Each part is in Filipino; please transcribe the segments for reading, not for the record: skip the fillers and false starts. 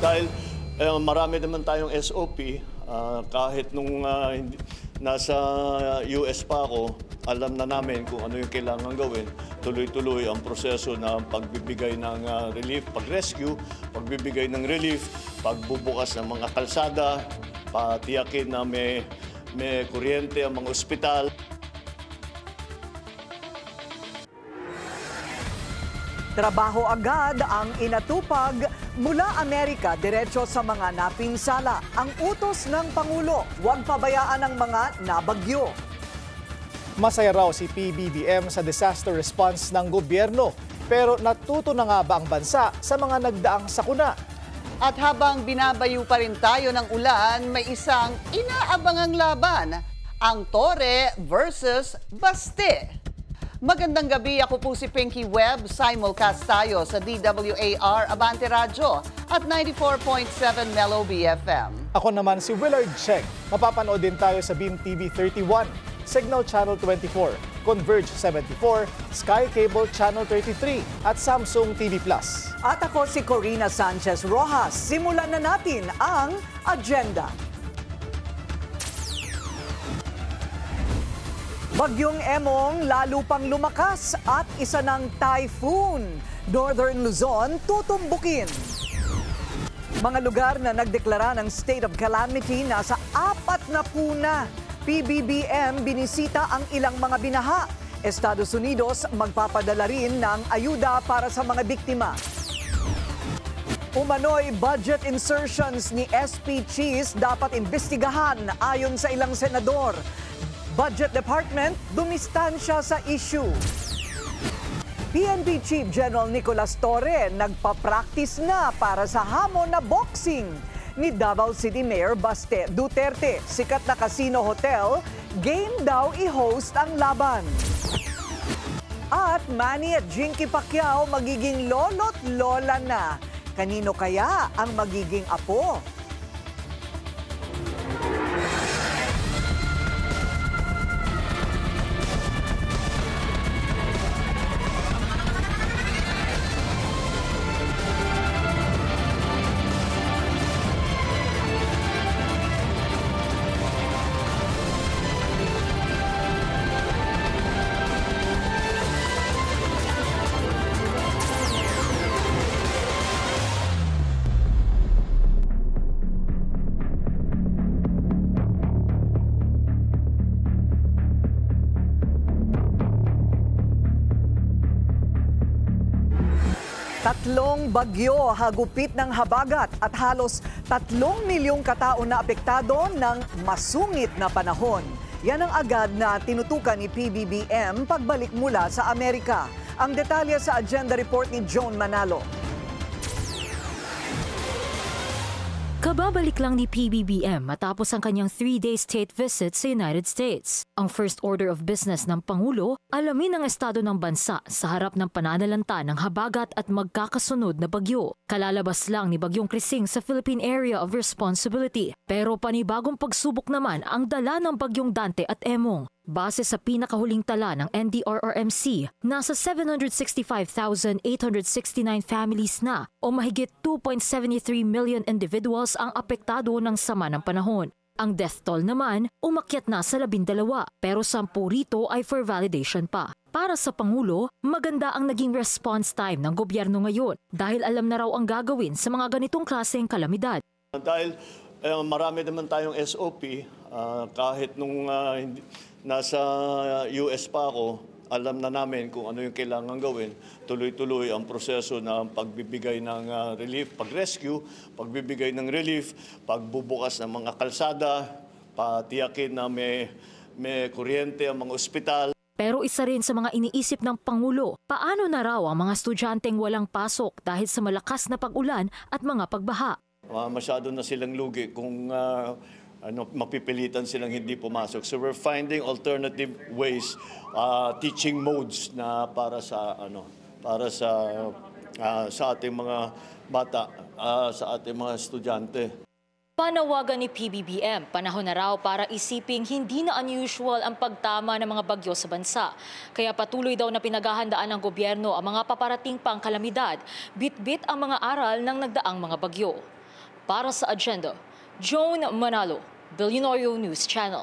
Dahil marami naman tayong SOP, kahit nung nasa US pa ako, alam na namin kung ano yung kailangan gawin. Tuloy-tuloy ang proseso ng pagbibigay ng relief, pag-rescue, pagbibigay ng relief, pagbubukas ng mga kalsada, patiyakin na may kuryente ang mga ospital. Trabaho agad ang inatupag mula Amerika diretso sa mga napinsala. Ang utos ng Pangulo, huwag pabayaan ang mga nabagyo. Masaya raw si PBBM sa disaster response ng gobyerno. Pero natuto na nga ba ang bansa sa mga nagdaang sakuna? At habang binabayu pa rin tayo ng ulan, may isang inaabangang laban, ang Tore versus Baste. Magandang gabi, ako po si Pinky Webb. Simulcast tayo sa DWAR Abante Radio at 94.7 Mellow BFM. Ako naman si Willard Cheng. Mapapanood din tayo sa Beam TV 31, Signal Channel 24, Converge 74, Sky Cable Channel 33 at Samsung TV Plus. At ako si Corina Sanchez Rojas. Simulan na natin ang agenda. Bagyong Emong lalo pang lumakas at isa ng typhoon. Northern Luzon tutumbukin. Mga lugar na nagdeklara ng state of calamity nasa 4 na puna. PBBM binisita ang ilang mga binaha. Estados Unidos magpapadala rin ng ayuda para sa mga biktima. Umano'y budget insertions ni SP Cheese dapat imbestigahan ayon sa ilang senador. Budget Department dumistansya sa issue. PNP Chief General Nicolas Torre nagpa-practice na para sa hamon na boxing ni Davao City Mayor Baste Duterte. Sikat na casino hotel, game daw i-host ang laban. At Manny at Jinky Pacquiao magiging lolo't lola na. Kanino kaya ang magiging apo? Tatlong bagyo hagupit ng habagat at halos 3 milyong katao na apektado ng masungit na panahon. Yan ang agad na tinutukan ni PBBM pagbalik mula sa Amerika. Ang detalye sa agenda report ni Joan Manalo. Kababalik lang ni PBBM matapos ang kanyang 3-day state visit sa United States. Ang first order of business ng Pangulo, alamin ang estado ng bansa sa harap ng pananalanta ng habagat at magkakasunod na bagyo. Kalalabas lang ni Bagyong Krising sa Philippine Area of Responsibility. Pero panibagong pagsubok naman ang dala ng Bagyong Dante at Emong. Base sa pinakahuling tala ng NDRRMC, nasa 765,869 families na o mahigit 2.73 million individuals ang apektado ng sama ng panahon. Ang death toll naman umakyat na sa 12, pero 10 rito ay for validation pa. Para sa Pangulo, maganda ang naging response time ng gobyerno ngayon dahil alam na raw ang gagawin sa mga ganitong klaseng kalamidad. Dahil marami naman tayong SOP, kahit nung nasa US pa ako, alam na namin kung ano yung kailangan gawin. Tuloy-tuloy ang proseso ng pagbibigay ng relief, pag-rescue, pagbibigay ng relief, pagbubukas ng mga kalsada, patiyakin na may kuryente ang mga ospital. Pero isa rin sa mga iniisip ng Pangulo, paano na raw ang mga estudyanteng walang pasok dahil sa malakas na pag-ulan at mga pagbaha? Masyado na silang lugi kung mapipilitan silang hindi pumasok. So we're finding alternative ways, teaching modes na para sa ating mga bata, sa ating mga estudyante. Panawagan ni PBBM, panahon na raw para isiping hindi na unusual ang pagtama ng mga bagyo sa bansa. Kaya patuloy daw na pinaghahandaan ng gobyerno ang mga paparating pang kalamidad, bit-bit ang mga aral ng nagdaang mga bagyo. Para sa Agenda, Joan Manalo, Billionario News Channel.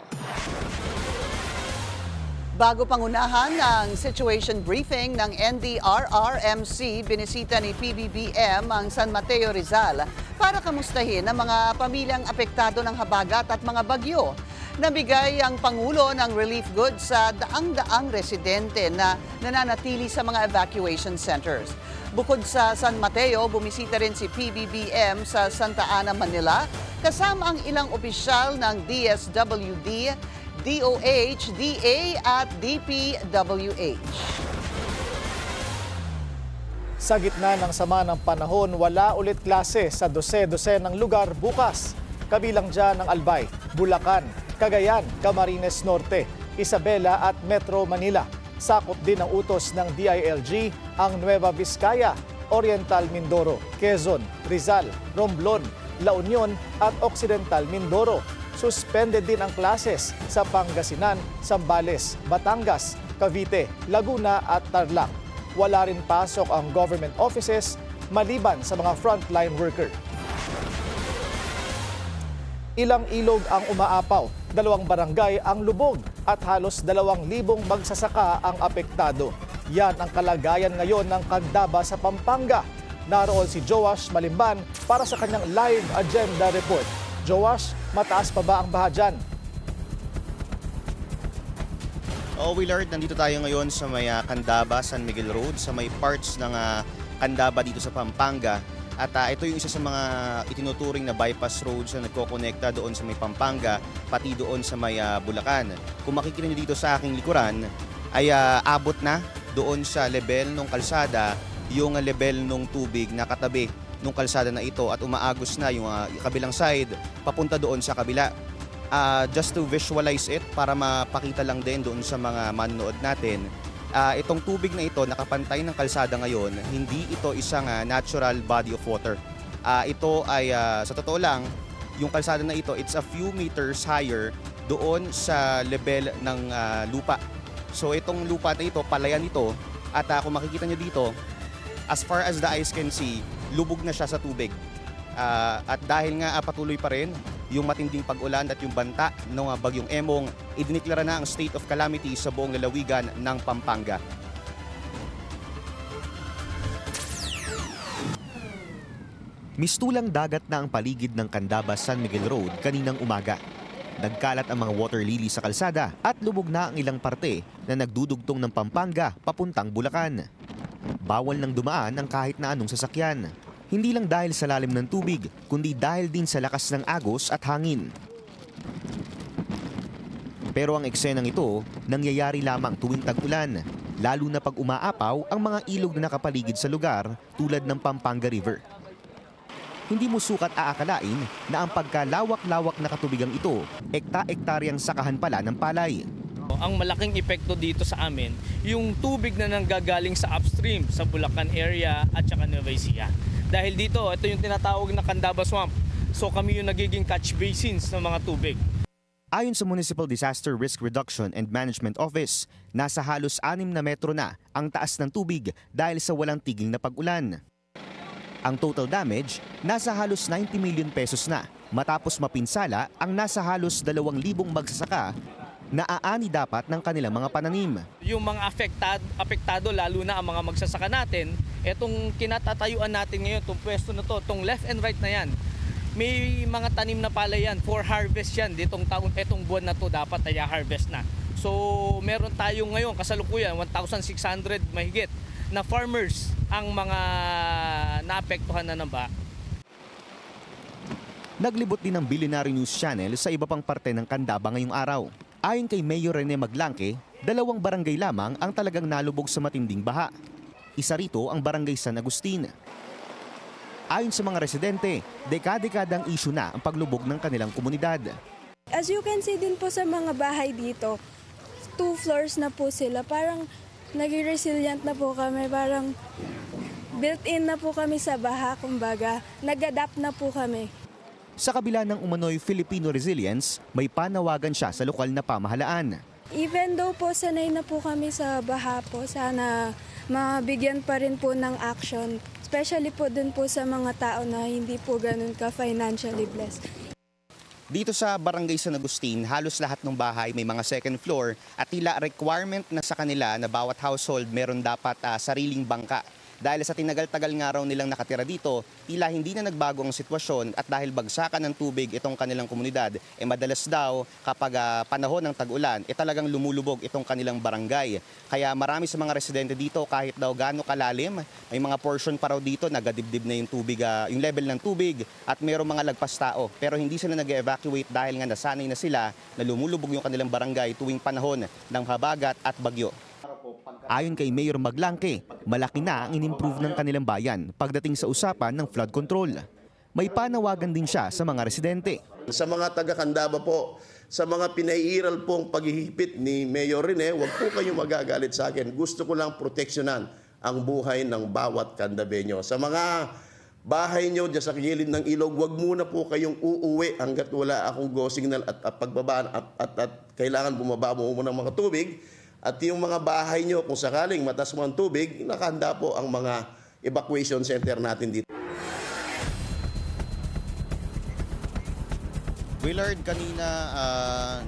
Bago pangunahan ng situation briefing ng NDRRMC, binisita ni PBBM ang San Mateo, Rizal para kamustahin ang mga pamilyang apektado ng habagat at mga bagyo. Nabigay ang Pangulo ng relief goods sa daang-daang residente na nananatili sa mga evacuation centers. Bukod sa San Mateo, bumisita rin si PBBM sa Santa Ana, Manila, kasama ang ilang opisyal ng DSWD, DOH, DA at DPWH. Sa gitna ng sama ng panahon, wala ulit klase sa dose-dose ng lugar bukas. Kabilang dyan ang Albay, Bulacan, Cagayan, Camarines Norte, Isabela at Metro Manila. Sakop din ang utos ng DILG ang Nueva Vizcaya, Oriental Mindoro, Quezon, Rizal, Romblon, La Union at Occidental Mindoro. Suspended din ang classes sa Pangasinan, Zambales, Batangas, Cavite, Laguna at Tarlac. Wala rin pasok ang government offices maliban sa mga frontline worker. Ilang ilog ang umaapaw, 2 barangay ang lubog at halos 2,000 magsasaka ang apektado. Yan ang kalagayan ngayon ng Candaba sa Pampanga. Naroon si Joash Malimban para sa kanyang live agenda report. Joash, mataas pa ba ang baha dyan? Willard, nandito tayo ngayon sa may Candaba, San Miguel Road, sa may parts ng Candaba dito sa Pampanga. At ito yung isa sa mga itinuturing na bypass roads na nagkokonekta doon sa may Pampanga, pati doon sa may Bulacan. Kung makikita nyo dito sa aking likuran, ay abot na doon sa level ng kalsada, yung level ng tubig na katabi nung kalsada na ito at umaagos na yung kabilang side papunta doon sa kabila. Just to visualize it para mapakita lang din doon sa mga manonood natin, itong tubig na ito nakapantay ng kalsada ngayon, hindi ito isang natural body of water. Ito ay sa totoo lang, yung kalsada na ito, it's a few meters higher doon sa level ng lupa. So itong lupa na ito, palayan ito, at kung makikita nyo dito, as far as the eyes can see, lubog na siya sa tubig. At dahil nga patuloy pa rin yung matinding pag-ulan at yung banta ng bagyong Emong, idiniklara na ang state of calamity sa buong lalawigan ng Pampanga. Mistulang dagat na ang paligid ng Candaba San Miguel Road kaninang umaga. Nagkalat ang mga water lily sa kalsada at lubog na ang ilang parte na nagdudugtong ng Pampanga papuntang Bulacan. Bawal nang dumaan ang kahit na anong sasakyan. Hindi lang dahil sa lalim ng tubig, kundi dahil din sa lakas ng agos at hangin. Pero ang eksenang ito, nangyayari lamang tuwing tag-ulan, lalo na pag umaapaw ang mga ilog na nakapaligid sa lugar tulad ng Pampanga River. Hindi mo sukat aakalain na ang pagkalawak-lawak na katubigang ito, ekta-ektaryang sakahan pala ng palay. Ang malaking epekto dito sa amin, yung tubig na nanggagaling sa upstream, sa Bulacan area at saka Nueva Ecija. Dahil dito, ito yung tinatawag na Candaba Swamp. So kami yung nagiging catch basins ng mga tubig. Ayon sa Municipal Disaster Risk Reduction and Management Office, nasa halos 6 na metro na ang taas ng tubig dahil sa walang tigil na pag-ulan. Ang total damage, nasa halos 90 million pesos na matapos mapinsala ang nasa halos 2,000 magsasaka na aani dapat ng kanilang mga pananim. Yung mga apektado lalo na ang mga magsasaka natin, etong kinatatayuan natin ngayon, itong pwesto na to, itong left and right na yan, may mga tanim na pala yan, for harvest yan, ditong taon, etong buwan na to dapat ay harvest na. So meron tayo ngayon kasalukuyan, 1,600 mahigit na farmers ang mga naapektuhan na ng baha. Naglibot din ng Billionaire News Channel sa iba pang parte ng Candaba ngayong araw. Ayon kay Mayor Rene Maglangke, 2 barangay lamang ang talagang nalubog sa matinding baha. Isa rito ang Barangay San Agustin. Ayon sa mga residente, dekada-dekadang issue na ang paglubog ng kanilang komunidad. As you can see din po sa mga bahay dito, 2 floors na po sila. Parang naging resilient na po kami. Parang built-in na po kami sa baha, kumbaga. Nag-adapt na po kami. Sa kabila ng umano'y Filipino resilience, may panawagan siya sa lokal na pamahalaan. Even though po sanay na po kami sa baha po, sana mabigyan pa rin po ng action Especially po dun po sa mga tao na hindi po ganun ka-financially blessed. Dito sa Barangay San Agustin, halos lahat ng bahay may mga second floor at tila requirement na sa kanila na bawat household meron dapat sariling bangka. Dahil sa tinagal-tagal nga raw nilang nakatira dito, tila hindi na nagbago ang sitwasyon at dahil bagsakan ng tubig itong kanilang komunidad, madalas daw kapag panahon ng tag-ulan, talagang lumulubog itong kanilang barangay. Kaya marami sa mga residente dito kahit daw gaano kalalim, may mga portion pa raw dito nagadibdib na yung tubig, yung level ng tubig at mayroong mga lagpas tao. Pero hindi sila nag-evacuate dahil nga nasanay na sila na lumulubog yung kanilang barangay tuwing panahon ng habagat at bagyo. Ayon kay Mayor Maglangke, malaki na ang in-improve ng kanilang bayan pagdating sa usapan ng flood control. May panawagan din siya sa mga residente. Sa mga taga-Candaba po, sa mga pinaiiral pong paghihipit ni Mayor Rene, huwag po kayong magagalit sa akin. Gusto ko lang proteksyonan ang buhay ng bawat Candabeño. Sa mga bahay nyo dyan sa gilid ng ilog, huwag muna po kayong uuwi hanggat wala akong go signal at pagbaba at kailangan bumaba mo muna ng mga tubig. At yung mga bahay nyo, kung sakaling matas mo ang tubig, nakahanda po ang mga evacuation center natin dito. Willard, kanina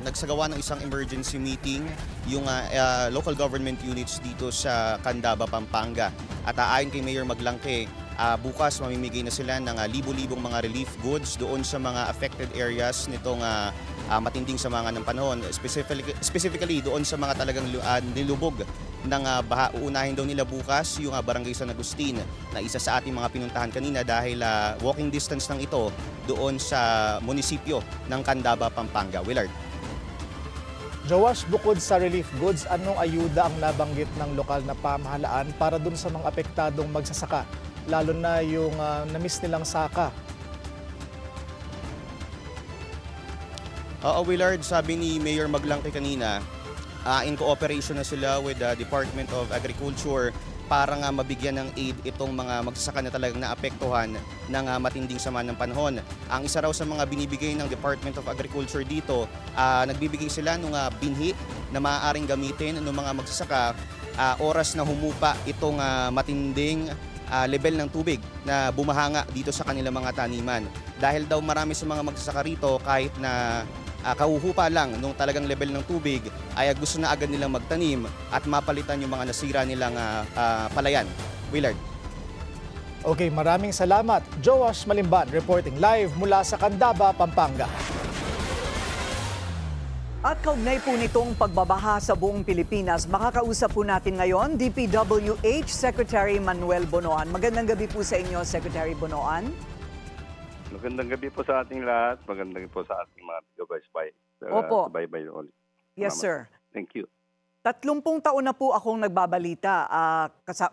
nagsagawa ng isang emergency meeting yung local government units dito sa Candaba, Pampanga. At ayon kay Mayor Maglangke, bukas mamimigay na sila ng libo-libong mga relief goods doon sa mga affected areas nitong matinding samahan ng panahon. Specifically doon sa mga talagang nilubog ng baha. Uunahin daw nila bukas yung Barangay San Agustin na isa sa ating mga pinuntahan kanina dahil walking distance lang ito doon sa munisipyo ng Candaba, Pampanga. Willard. Joash, bukod sa relief goods, anong ayuda ang nabanggit ng lokal na pamahalaan para dun sa mga apektadong magsasaka? Lalo na yung na-miss nilang saka. Willard, sabi ni Mayor Maglangke kanina, in cooperation na sila with the Department of Agriculture para nga mabigyan ng aid itong mga magsasaka na talagang naapektuhan ng matinding sama ng panahon. Ang isa raw sa mga binibigay ng Department of Agriculture dito, nagbibigay sila ng binhi na maaaring gamitin ng mga magsasaka oras na humupa itong matinding level ng tubig na bumahanga dito sa kanilang mga taniman. Dahil daw marami sa mga magsasaka rito kahit na kahuhupa lang nung talagang level ng tubig ay gusto na agad nilang magtanim at mapalitan yung mga nasira nilang palayan. Willard. Okay, maraming salamat. Joash Malimban reporting live mula sa Candaba, Pampanga. At kaugnay po nitong pagbabaha sa buong Pilipinas, makakausap po natin ngayon DPWH Secretary Manuel Bonoan. Magandang gabi po sa inyo, Secretary Bonoan. Magandang gabi po sa ating lahat. Magandang gabi po sa ating mga taga-baybay. Opo. Baybay ulit. Yes, sir. Thank you. 30 taon na po akong nagbabalita.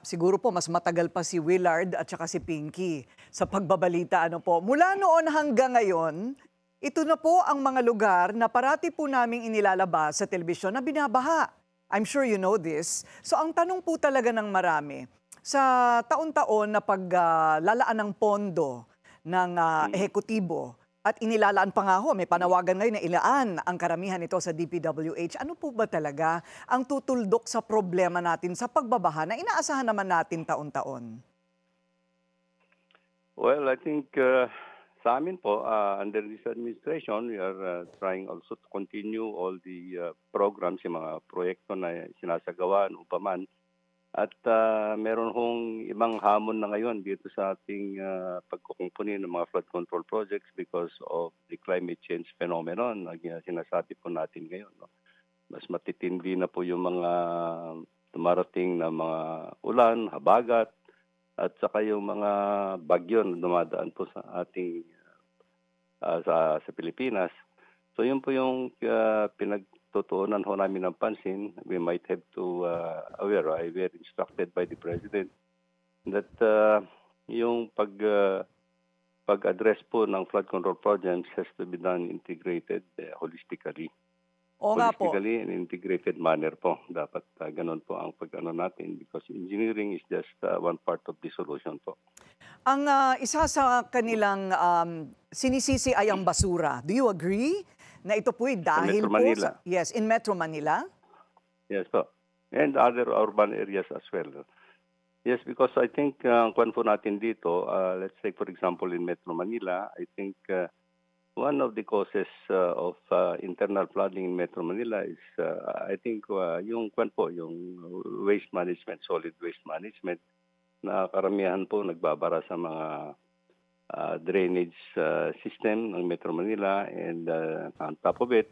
Siguro po mas matagal pa si Willard at saka si Pinky sa pagbabalita. Mula noon hanggang ngayon, ito na po ang mga lugar na parati po naming inilalabas sa telebisyon na binabaha. I'm sure you know this. So ang tanong po talaga ng marami, sa taon-taon na paglalaan ng pondo ng ehekutibo at inilalaan pa nga ho, may panawagan ngayon na ilaan ang karamihan nito sa DPWH. Ano po ba talaga ang tutuldok sa problema natin sa pagbabaha na inaasahan naman natin taon-taon? Well, I think sa amin po, under this administration, we are trying also to continue all the programs, yung mga proyekto na sinasagawa upaman. At meron hong ibang hamon na ngayon dito sa ating pagkukumpuni ng mga flood control projects because of the climate change phenomenon na sinasabi po natin ngayon. No? Mas matitindi na po yung mga dumarating na mga ulan, habagat, at saka yung mga bagyo na dumadaan po sa ating sa Pilipinas. So yun po yung pinagtutuunan ho namin ng pansin. We might have to we are instructed by the President that yung pag-address po ng flood control projects has to be done integrated holistically. O nga po. Holistically in integrated manner po. Dapat ganun po ang pag-ano natin because engineering is just one part of the solution po. Ang isa sa kanilang sinisisi ay ang basura. Do you agree na ito po'y dahil po sa... Yes, in Metro Manila? Yes po. And other urban areas as well. Yes, because I think kung po natin dito, let's say for example in Metro Manila, I think one of the causes of internal flooding in Metro Manila is I think yung waste management, solid waste management, na karamihan po nagbabara sa mga drainage system ng Metro Manila, and on top of it,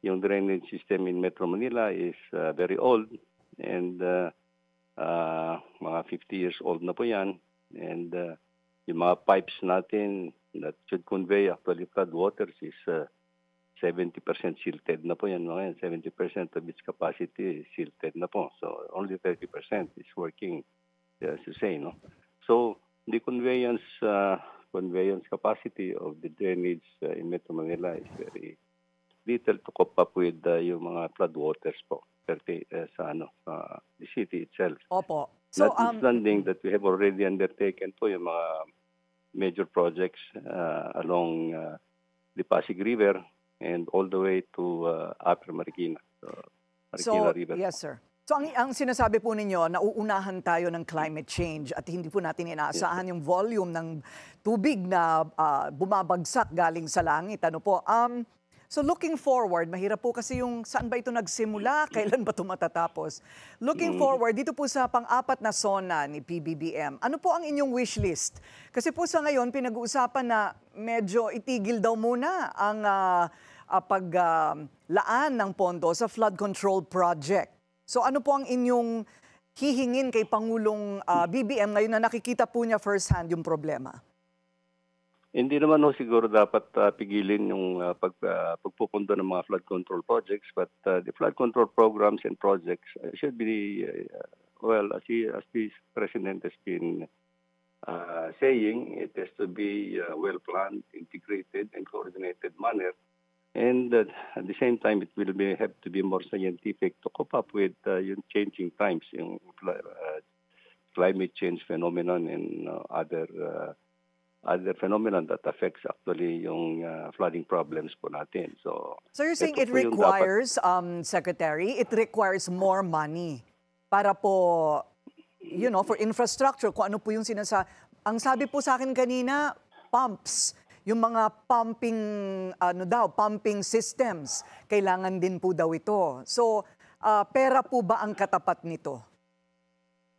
yung drainage system in Metro Manila is very old, and mga 50 years old na po yan, and yung mga pipes natin that should convey actually flood waters is 70% silted na po yan. 70% of its capacity is silted na po. So only 30% is working, as you say, no? So the conveyance capacity of the drainage in Metro Manila is very little to cope up with yung mga flood waters po sa the city itself. Opo. So, notwithstanding that we have already undertaken po yung mga major projects along the Pasig River and all the way to Upper Marikina. Marikina River. Yes, sir. So ang sinasabi po ninyo, nauunahan tayo ng climate change at hindi po natin inaasahan yung volume ng tubig na bumabagsak galing sa langit. Ano po? So looking forward, mahirap po kasi yung saan ba ito nagsimula, kailan ba ito matatapos? Looking forward, dito po sa pang-apat na zona ni PBBM, ano po ang inyong wish list? Kasi po sa ngayon, pinag-uusapan na medyo itigil daw muna ang paglaan ng pondo sa flood control project. So ano po ang inyong hihingin kay Pangulong BBM ngayon na nakikita po niya first hand yung problema? Hindi naman siguro dapat pigilin yung pagpupundo ng mga flood control projects, but the flood control programs and projects should be, as the President has been saying, it has to be well-planned, integrated, and coordinated manner. And at the same time, it will have to be more scientific to cope up with yung changing times, yung climate change phenomenon and other phenomenon that affects actually yung flooding problems po natin. So you're saying it requires, Secretary, it requires more money para po, for infrastructure, kung ano po yung ang sabi po sa akin kanina, pumps, yung mga pumping systems, kailangan din po daw ito. So, pera po ba ang katapat nito?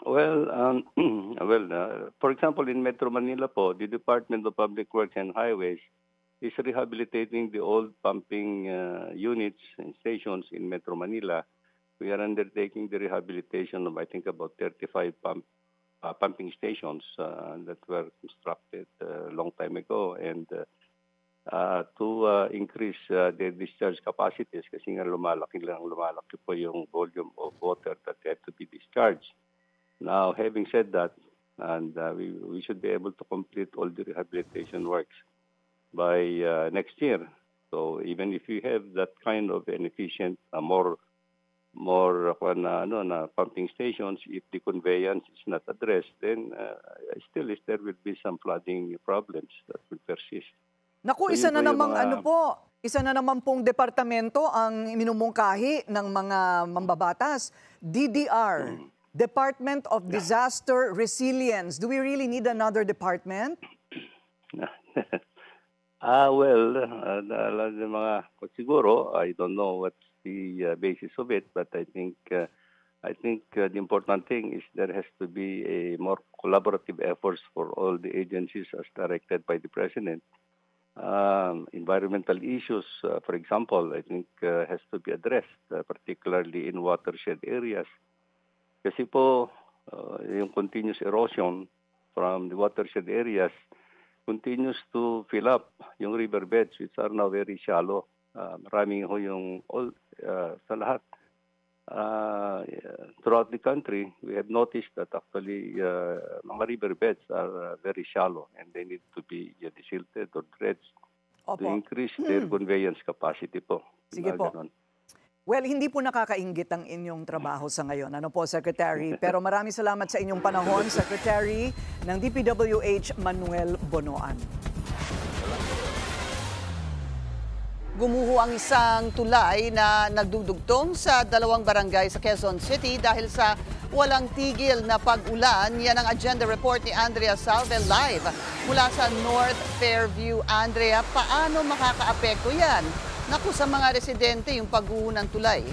Well, for example, in Metro Manila po, the Department of Public Works and Highways is rehabilitating the old pumping units and stations in Metro Manila. We are undertaking the rehabilitation of, I think, about 35 pumping stations that were constructed a long time ago, and to increase their discharge capacities kasi nga lumalaki po yung volume of water that have to be discharged. Now, having said that, and we should be able to complete all the rehabilitation works by next year. So even if you have that kind of an efficient, more pumping stations, if the conveyance is not addressed, then there will be some flooding problems that will persist. Naku, so, isa na naman pong departamento ang minumungkahi ng mga mambabatas, DDR. Department of Disaster Resilience. Do we really need another department? Siguro, I don't know what's the basis of it, but I think the important thing is there has to be a more collaborative efforts for all the agencies as directed by the President. Environmental issues, for example, I think has to be addressed, particularly in watershed areas. Kasi po, yung continuous erosion from the watershed areas continues to fill up yung riverbeds, which are now very shallow. Maraming yung sa lahat. Throughout the country, we have noticed that actually mga riverbeds are very shallow and they need to be desilted or dredged to increase their conveyance capacity po. Sige po. Well, hindi po nakakainggit ang inyong trabaho sa ngayon. Ano po, Secretary? Pero maraming salamat sa inyong panahon, Secretary ng DPWH, Manuel Bonoan. Gumuho ang isang tulay na nagdudugtong sa dalawang barangay sa Quezon City dahil sa Walang tigil na pag-ulan. Yan ang agenda report ni Andrea Salve live mula sa North Fairview. Andrea, paano makakaapekto yan? Naku, sa mga residente yung pagguho ng tulay.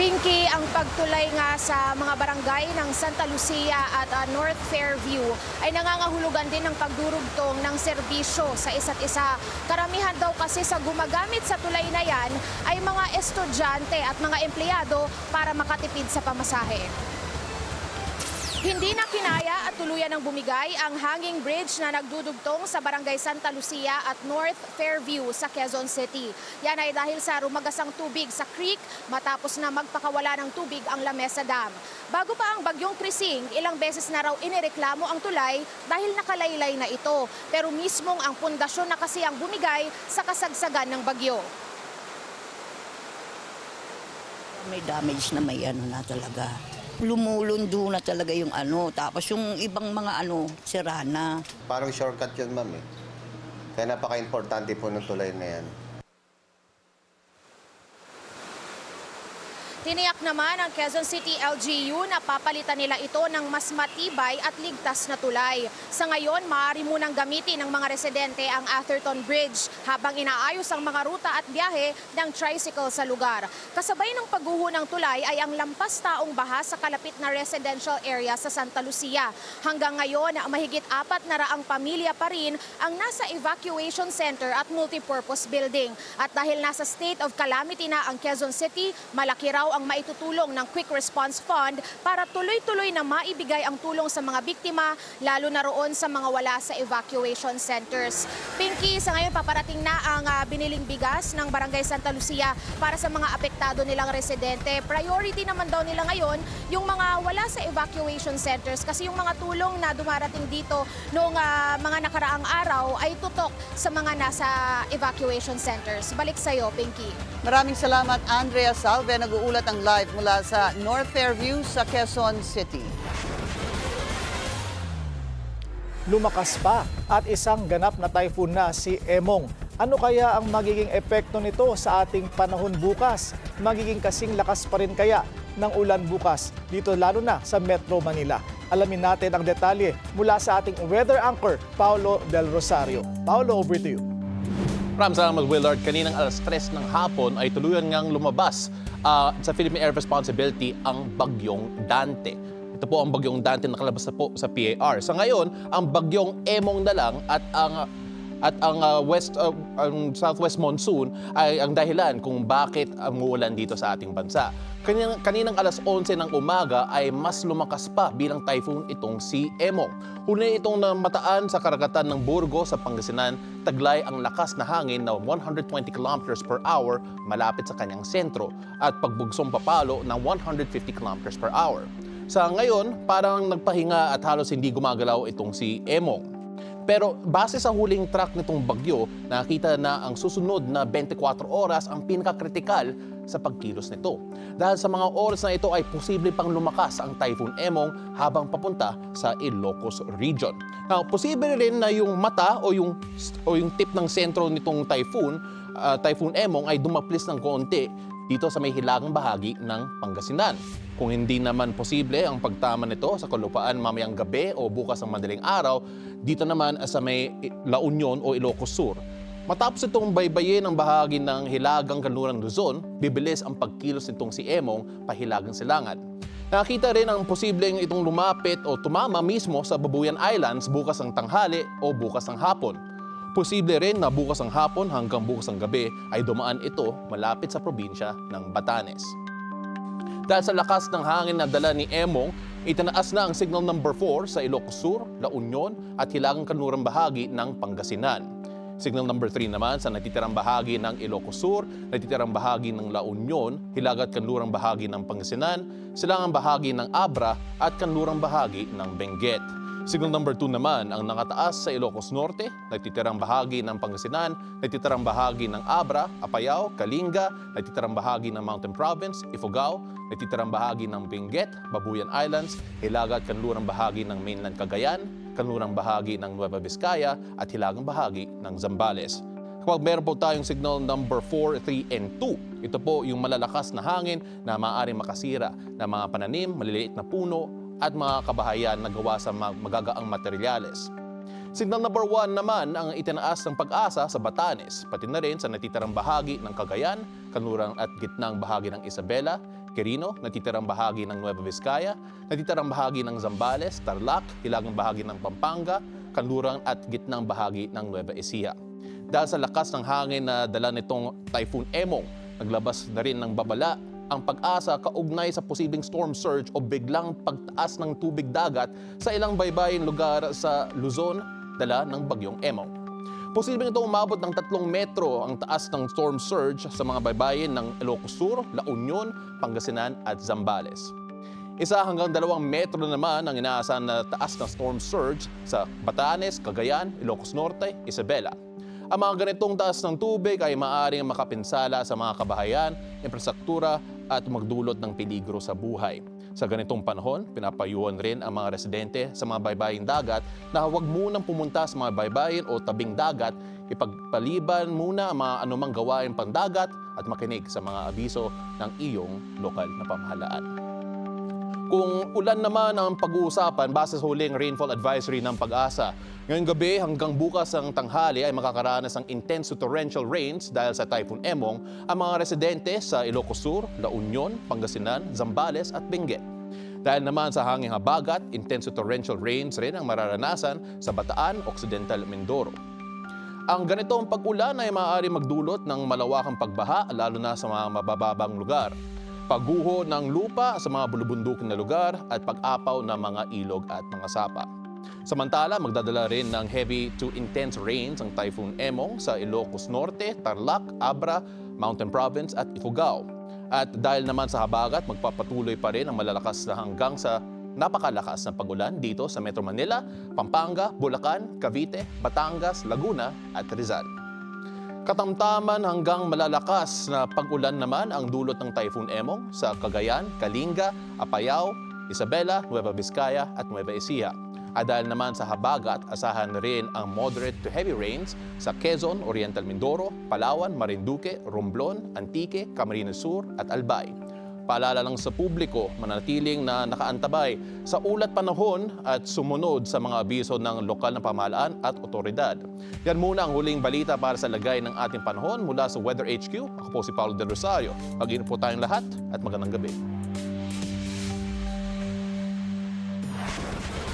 Pinky, ang pagtulay nga sa mga barangay ng Santa Lucia at North Fairview ay nangangahulugan din ng pagdurugtong ng serbisyo sa isa't isa. Karamihan daw kasi sa gumagamit sa tulay na yan ay mga estudyante at mga empleyado para makatipid sa pamasahe. Hindi na kinaya at tuluyan ng bumigay ang hanging bridge na nagdudugtong sa Barangay Santa Lucia at North Fairview sa Quezon City. Yan ay dahil sa rumagasang tubig sa creek matapos na magpakawala ng tubig ang Lamesa Dam. Bago pa ang bagyong Krising, ilang beses na raw inireklamo ang tulay dahil nakalaylay na ito. Pero mismong ang pundasyon na kasi ang bumigay sa kasagsagan ng bagyo. May damage na may na talaga. Lumulundo na talaga yung tapos yung ibang mga sira na. Parang shortcut yun, ma'am eh. Kaya napaka-importante po ng tulay na yan. Tiniyak naman ang Quezon City LGU na papalitan nila ito ng mas matibay at ligtas na tulay. Sa ngayon, maaari munang gamitin ng mga residente ang Atherton Bridge habang inaayos ang mga ruta at biyahe ng tricycle sa lugar. Kasabay ng pagguho ng tulay ay ang lampas taong baha sa kalapit na residential area sa Santa Lucia. Hanggang ngayon, mahigit 400 pamilya pa rin ang nasa evacuation center at multipurpose building. At dahil nasa state of calamity na ang Quezon City, malaki raw ang maitutulong ng Quick Response Fund para tuloy-tuloy na maibigay ang tulong sa mga biktima, lalo na roon sa mga wala sa evacuation centers. Pinky, sa ngayon paparating na ang biniling bigas ng Barangay Santa Lucia para sa mga apektado nilang residente. Priority naman daw nila ngayon yung mga wala sa evacuation centers kasi yung mga tulong na dumarating dito noong mga nakaraang araw ay tutok sa mga nasa evacuation centers. Balik sa iyo, Pinky. Maraming salamat, Andrea Salve. Nag-uulat ang live mula sa North Fairview sa Quezon City. Lumakas pa at isang ganap na typhoon na si Emong. Ano kaya ang magiging epekto nito sa ating panahon bukas? Magiging kasing lakas pa rin kaya ng ulan bukas dito lalo na sa Metro Manila? Alamin natin ang detalye mula sa ating weather anchor, Paolo Del Rosario. Paolo, over to you. Maraming salamat, Willard. Kaninang alas 3 ng hapon ay tuluyan ngang lumabas sa Philippine Air Responsibility ang bagyong Dante. Ito po ang bagyong Dante na nakalabas na po sa PAR. Sa ngayon, ang bagyong Emong na lang at ang southwest monsoon ay ang dahilan kung bakit umuulan dito sa ating bansa. Kaninang alas 11 ng umaga ay mas lumakas pa bilang typhoon itong si Emong. Huli itong namataan sa karagatan ng Burgos sa Pangasinan, taglay ang lakas na hangin na 120 km per hour malapit sa kanyang sentro at pagbugsong papalo ng 150 km per hour. Sa ngayon, parang nagpahinga at halos hindi gumagalaw itong si Emong. Pero base sa huling track nitong bagyo, nakita na ang susunod na 24 oras ang pinakakritikal sa pagkilos nito. Dahil sa mga oras na ito ay posible pang lumakas ang Typhoon Emong habang papunta sa Ilocos Region. Now, posible rin na yung mata o yung tip ng sentro nitong Typhoon Emong ay dumaplis ng konti dito sa may hilagang bahagi ng Pangasinan. Kung hindi naman posible ang pagtama nito sa kalupaan mamayang gabi o bukas ng madaling araw, dito naman sa may La Union o Ilocos Sur. Matapos itong baybayin ang bahagi ng hilagang kanlurang Luzon, bibilis ang pagkilos nitong si Emong pahilagang silangan. Nakita rin ang posibleng itong lumapit o tumama mismo sa Babuyan Islands bukas ng tanghali o bukas ng hapon. Posible rin na bukas ng hapon hanggang bukas ng gabi ay dumaan ito malapit sa probinsya ng Batanes. Dahil sa lakas ng hangin na dala ni Emong, itinaas na ang signal number 4 sa Ilocos Sur, La Union at hilagang kanlurang bahagi ng Pangasinan. Signal number 3 naman sa natitirang bahagi ng Ilocos Sur, natitirang bahagi ng La Union, hilagat kanlurang bahagi ng Pangasinan, silangang bahagi ng Abra at kanlurang bahagi ng Benguet. Signal number 2 naman ang nakataas sa Ilocos Norte, natitirang bahagi ng Pangasinan, natitirang bahagi ng Abra, Apayao, Kalinga, natitirang bahagi ng Mountain Province, Ifugao, natitirang bahagi ng Benguet, Babuyan Islands, hilagat kanlurang bahagi ng mainland Cagayan, kanlurang bahagi ng Nueva Vizcaya at hilagang bahagi ng Zambales. Kapag meron po tayong signal number 4, 3, and 2, ito po yung malalakas na hangin na maaaring makasira ng mga pananim, maliliit na puno, at mga kabahayan na gawa sa magagaang materyales. Signal number 1 naman ang itinaas ng Pag-asa sa Batanes, pati na rin sa natitirang bahagi ng Cagayan, kanlurang at gitnang bahagi ng Isabela, Quirino, natitirang bahagi ng Nueva Vizcaya, natitirang bahagi ng Zambales, Tarlac, hilagang bahagi ng Pampanga, kanlurang at gitnang bahagi ng Nueva Ecija. Dahil sa lakas ng hangin na dala nitong Typhoon Emong, naglabas na rin ng babala ang Pag-asa kaugnay sa posibleng storm surge o biglang pagtaas ng tubig dagat sa ilang baybaying lugar sa Luzon dala ng bagyong Emong. Posibleng ito umabot ng 3 metro ang taas ng storm surge sa mga baybayin ng Ilocos Sur, La Union, Pangasinan at Zambales. 1 hanggang 2 metro naman ang inaasahan na taas ng storm surge sa Batanes, Cagayan, Ilocos Norte, Isabela. Ang mga ganitong taas ng tubig ay maaaring makapinsala sa mga kabahayan, infrastruktura at magdulot ng peligro sa buhay. Sa ganitong panahon, pinapayuhan rin ang mga residente sa mga baybaying dagat na huwag munang pumunta sa mga baybayin o tabing dagat, ipagpaliban muna ang mga anumang gawain pandagat at makinig sa mga abiso ng iyong lokal na pamahalaan. Kung ulan naman ang pag-uusapan base sa huling rainfall advisory ng Pag-asa, ngayong gabi hanggang bukas ang tanghali ay makakaranas ng intense to torrential rains dahil sa Typhoon Emong ang mga residente sa Ilocos Sur, La Union, Pangasinan, Zambales at Benguet. Dahil naman sa hanging habagat, intense to torrential rains rin ang mararanasan sa Bataan, Occidental Mindoro. Ang ganitong pag-ulan ay maaari magdulot ng malawakang pagbaha lalo na sa mga mabababang lugar, pagguho ng lupa sa mga bulubundok na lugar at pag-apaw ng mga ilog at mga sapa. Samantala, magdadala rin ng heavy to intense rains ang Typhoon Emong sa Ilocos Norte, Tarlac, Abra, Mountain Province at Ifugao. At dahil naman sa habagat, magpapatuloy pa rin ang malalakas na hanggang sa napakalakas na pag-ulan dito sa Metro Manila, Pampanga, Bulacan, Cavite, Batangas, Laguna at Rizal. Katamtaman hanggang malalakas na pag-ulan naman ang dulot ng Typhoon Emong sa Cagayan, Kalinga, Apayao, Isabela, Nueva Vizcaya at Nueva Ecija. At dahil naman sa habagat, asahan rin ang moderate to heavy rains sa Quezon, Oriental Mindoro, Palawan, Marinduque, Romblon, Antique, Camarines Sur at Albay. Paalala lang sa publiko, manatiling na nakaantabay sa ulat panahon at sumunod sa mga abiso ng lokal na pamahalaan at otoridad. Yan muna ang huling balita para sa lagay ng ating panahon mula sa Weather HQ. Ako po si Paulo Del Rosario. Mag-ingat po tayong lahat at magandang gabi.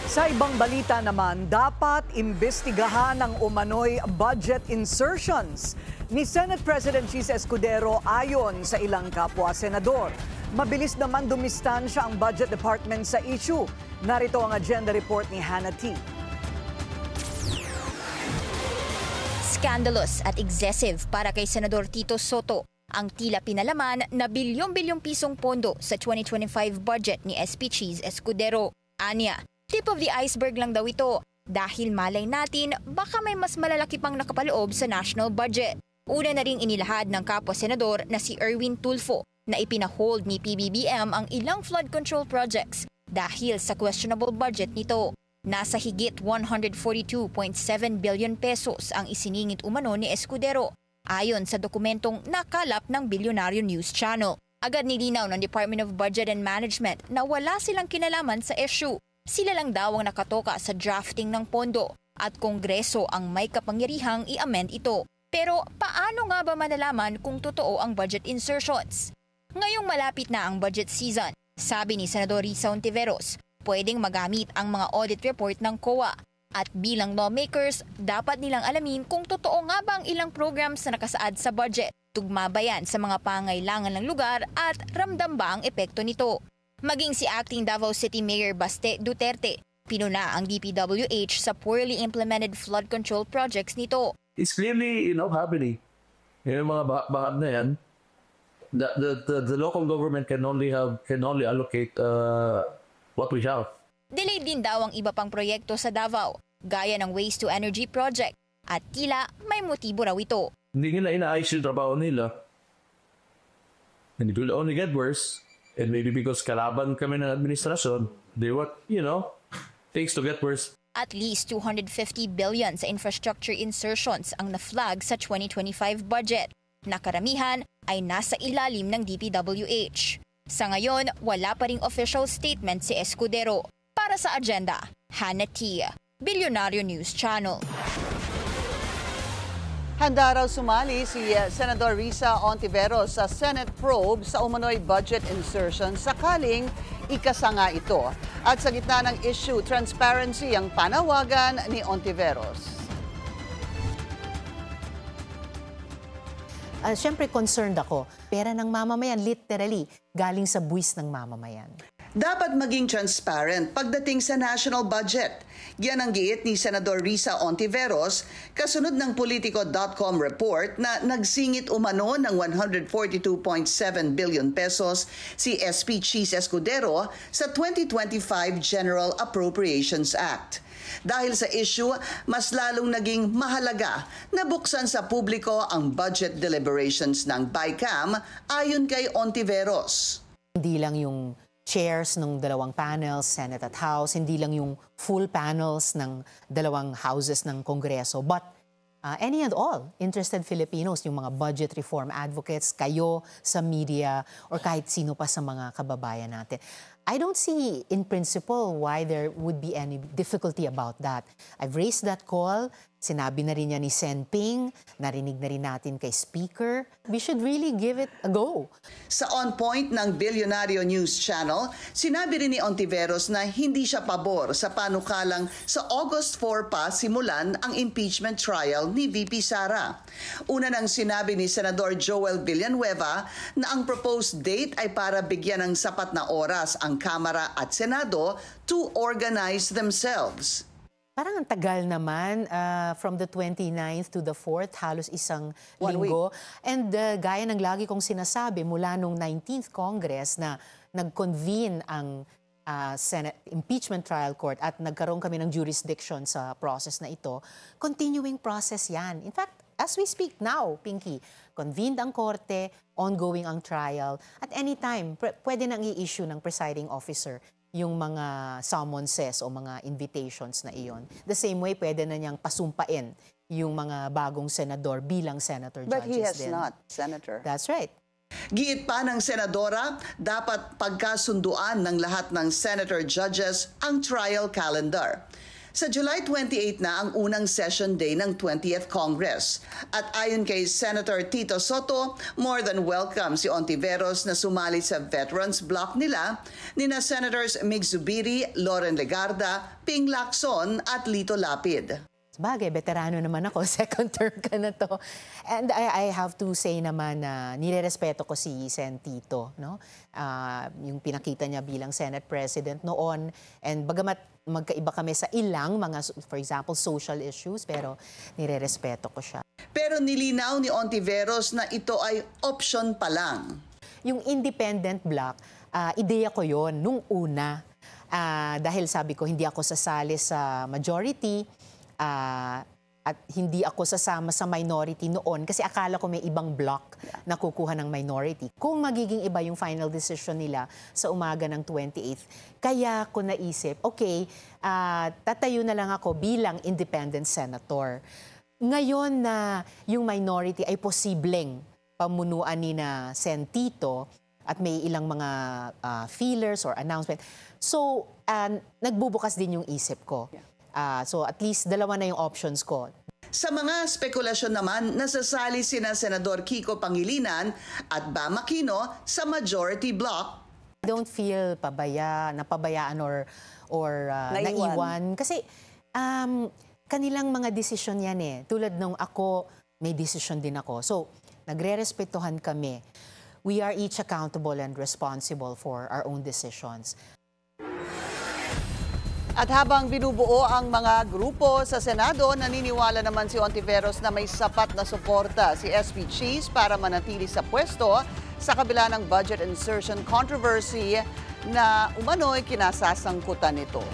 Sa ibang balita naman, dapat imbestigahan ang umano'y budget insertions ni Senate President Chis Escudero ayon sa ilang kapwa-senador. Mabilis naman dumistansya ang Budget Department sa issue. Narito ang agenda report ni Hannah T. Scandalous at excessive para kay Senador Tito Soto ang tila pinalaman na bilyong-bilyong pisong pondo sa 2025 budget ni SP Chis Escudero. Anya, tip of the iceberg lang daw ito dahil malay natin baka may mas malalaki pang nakapaloob sa national budget. Una na ring inilahad ng kapwa-senador na si Erwin Tulfo na ipinahold ni PBBM ang ilang flood control projects dahil sa questionable budget nito. Nasa higit 142.7 billion pesos ang isiningit umano ni Escudero ayon sa dokumentong nakalap ng Billionaire News Channel. Agad nilinaw ng Department of Budget and Management na wala silang kinalaman sa issue. Sila lang daw ang nakatoka sa drafting ng pondo at Kongreso ang may kapangyarihang i-amend ito. Pero paano nga ba malalaman kung totoo ang budget insertions? Ngayong malapit na ang budget season, sabi ni Senador Risa Ontiveros, pwedeng magamit ang mga audit report ng COA. At bilang lawmakers, dapat nilang alamin kung totoo nga ba ang ilang programs na nakasaad sa budget. Tugma ba yan sa mga pangailangan ng lugar at ramdam ba ang epekto nito? Maging si Acting Davao City Mayor Baste Duterte, pinuna ang DPWH sa poorly implemented flood control projects nito. It's clearly, happening. Yung mga bahat na yan, the local government can only allocate what we have. Delayed din daw ang iba pang proyekto sa Davao, gaya ng Waste to Energy Project, at tila may motibo raw ito. Hindi nila inaayos yung trabaho nila. And it will only get worse. And maybe because kalaban kami ng administrasyon, they things to get worse. At least 250 billion sa infrastructure insertions ang na-flag sa 2025 budget, na karamihan ay nasa ilalim ng DPWH. Sa ngayon, wala pa ring official statement si Escudero. Para sa agenda, Hannah T., Bilyonaryo News Channel. Handa raw sumali si Senador Risa Ontiveros sa Senate probe sa umano'y budget insertion sakaling ikasanga ito. At sa gitna ng issue, transparency ang panawagan ni Ontiveros. Siyempre concerned ako. Pera ng mamamayan, literally, galing sa buwis ng mamamayan. Dapat maging transparent pagdating sa national budget. Yan ang giit ni Senador Risa Ontiveros kasunod ng Politico.com report na nagsingit umano ng 142.7 billion pesos si SP Cheese Escudero sa 2025 General Appropriations Act. Dahil sa issue, mas lalong naging mahalaga na buksan sa publiko ang budget deliberations ng BICAM ayon kay Ontiveros. Hindi lang yung chairs ng dalawang panels, Senate at House, hindi lang yung full panels ng dalawang houses ng Kongreso, but any and all interested Filipinos, yung mga budget reform advocates, kayo sa media, or kahit sino pa sa mga kababayan natin. I don't see in principle why there would be any difficulty about that. I've raised that call. Sinabi na rin niya ni Sen Ping, narinig na rin natin kay Speaker. We should really give it a go. Sa On Point ng Bilyonaryo News Channel, sinabi rin ni Ontiveros na hindi siya pabor sa panukalang sa August 4 pa simulan ang impeachment trial ni VP Sara. Una nang sinabi ni Senador Joel Villanueva na ang proposed date ay para bigyan ng sapat na oras ang Kamara at Senado to organize themselves. Parang ang tagal naman, from the 29th to the 4th, halos isang linggo. And gaya ng lagi kong sinasabi, mula nung 19th Congress na nag-convene ang Senate Impeachment Trial Court at nagkaroon kami ng jurisdiction sa process na ito, continuing process yan. In fact, as we speak now, Pinky, convened ang korte, ongoing ang trial. At any time, pwede nang i-issue ng presiding officer yung mga summonses o mga invitations na iyon. The same way, pwede na niyang pasumpain yung mga bagong senador bilang senator judges din. But he has not, Senator. That's right. Giit pa ng senadora, dapat pagkasunduan ng lahat ng senator judges ang trial calendar. Sa July 28 na ang unang session day ng 20th Congress. At ayon kay Senator Tito Soto, more than welcome si Ontiveros na sumali sa veterans block nila nina Senators Mig Zubiri, Loren Legarda, Ping Lacson at Lito Lapid. Bagay, veterano naman ako. Second term ka na to. And I have to say naman na nirerespeto ko si Sen Tito. No? Yung pinakita niya bilang Senate President noon. And bagamat magkaiba kami sa ilang mga, for example, social issues, pero nirerespeto ko siya. Pero nilinaw ni Ontiveros na ito ay option pa lang. Yung independent block, ideya ko yon nung una. Dahil sabi ko, hindi ako sasali sa majority, at hindi ako sasama sa minority noon kasi akala ko may ibang block na kukuha ng minority. Kung magiging iba yung final decision nila sa umaga ng 28th, kaya ko naisip, okay, tatayo na lang ako bilang independent senator. Ngayon na yung minority ay posibleng pamunuan ni na Sen Tito at may ilang mga feelers or announcement. So, nagbubukas din yung isip ko. So at least dalawa na yung options ko. Sa mga spekulasyon naman, nasasali sina Senador Kiko Pangilinan at Bam Aquino sa majority block. I don't feel napabayaan or naiwan. Kasi kanilang mga desisyon yan eh. Tulad nung ako, may desisyon din ako. So nagre-respetuhan kami. We are each accountable and responsible for our own decisions. At habang binubuo ang mga grupo sa Senado, naniniwala naman si Ontiveros na may sapat na suporta si SP Cheese para manatili sa pwesto sa kabila ng budget insertion controversy na umano'y kinasasangkutan nito.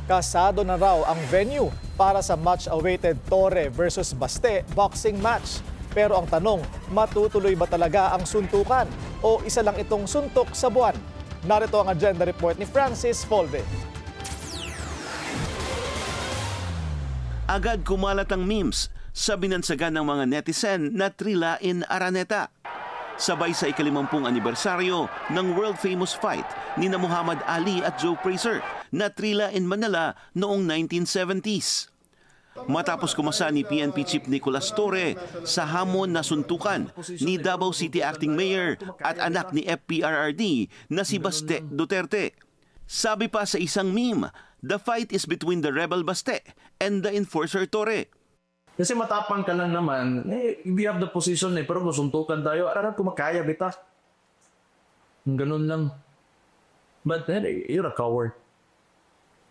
Kasado na raw ang venue para sa much-awaited Torre versus Baste boxing match. Pero ang tanong, matutuloy ba talaga ang suntukan o isa lang itong suntok sa buwan? Narito ang agenda report ni Francis Folve. Agad kumalat ang memes sa binansagan ng mga netizen na Trilla in Araneta. Sabay sa ika-50 anibersaryo ng world-famous fight ni Muhammad Ali at Joe Frazier na Trilla in Manila noong 1970s. Matapos kumasa ni PNP Chief Nicolas Torre sa hamon na suntukan ni Davao City Acting Mayor at anak ni FPRRD na si Baste Duterte. Sabi pa sa isang meme, the fight is between the rebel Baste and the enforcer Torre. Kasi matapang ka lang naman, we have the position pero kung suntukan tayo, ararap ko makaya, bita. Ganun lang. But you're a coward.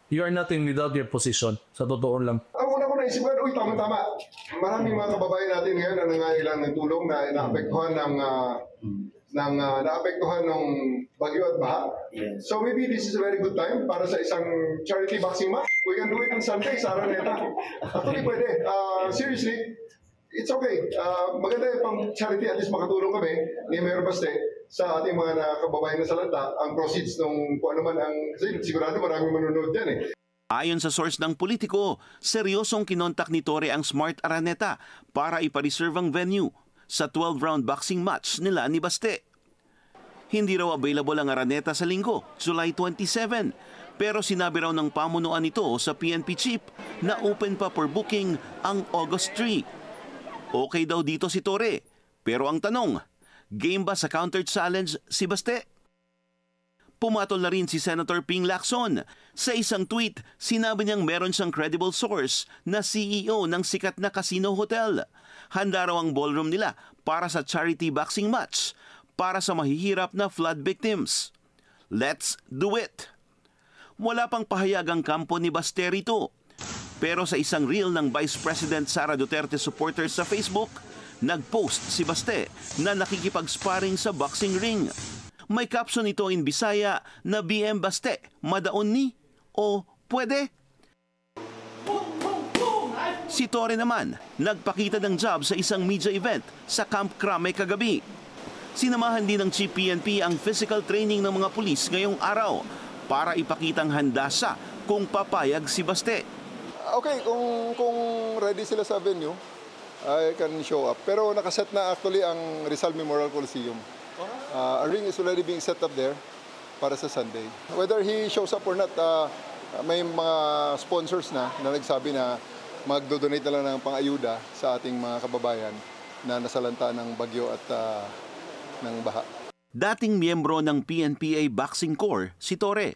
You are nothing without your position. Sa totoo lang. Ang una ko naisipan, tama-tama. Maraming mga kababayan natin ngayon na nangangailangan ng tulong na naapektuhan ng bagyo at baha. Yes. So maybe this is a very good time para sa isang charity boxing match. We can do it on Sunday sa Araneta. Actually pwede. Seriously, it's okay. Maganda yung pang charity, at least makatulong kami ni Mayor Baste sa ating mga kababayan na salanta. Ang proceeds nung kung ano man ang... Kasi sigurado maraming manonood yan eh. Ayon sa source ng politiko, seryosong kinontak ni Torre ang Smart Araneta para ipa-reserve ang venue sa 12-round boxing match nila ni Baste. Hindi raw available ang Araneta sa linggo, July 27. Pero sinabi raw ng pamunuan nito sa PNP Chief na open pa for booking ang August 3. Okay daw dito si Torre. Pero ang tanong, game ba sa counter-challenge si Baste? Pumatol na rin si Senator Ping Lacson. Sa isang tweet, sinabi niyang meron siyang credible source na CEO ng sikat na casino hotel. Handa raw ang ballroom nila para sa charity boxing match para sa mahihirap na flood victims. Let's do it! Wala pang pahayag ang kampo ni Baste rito. Pero sa isang reel ng Vice President Sara Duterte supporters sa Facebook, nag-post si Baste na nakikipag-sparring sa boxing ring. May caption ito in Bisaya na BM Baste, madaon ni o pwede? Si Torre naman, nagpakita ng job sa isang media event sa Camp Crame kagabi. Sinamahan din ng Chief PNP ang physical training ng mga pulis ngayong araw para ipakitang handa siya kung papayag si Baste. Okay, kung ready sila sa venue, I can show up. Pero nakaset na actually ang Rizal Memorial Coliseum. A ring is already being set up there para sa Sunday. Whether he shows up or not, may mga sponsors na nagsabi na magdo-donate na lang ng pang-ayuda sa ating mga kababayan na nasalanta ng bagyo at ng baha. Dating miyembro ng PNPA Boxing Corps si Torre.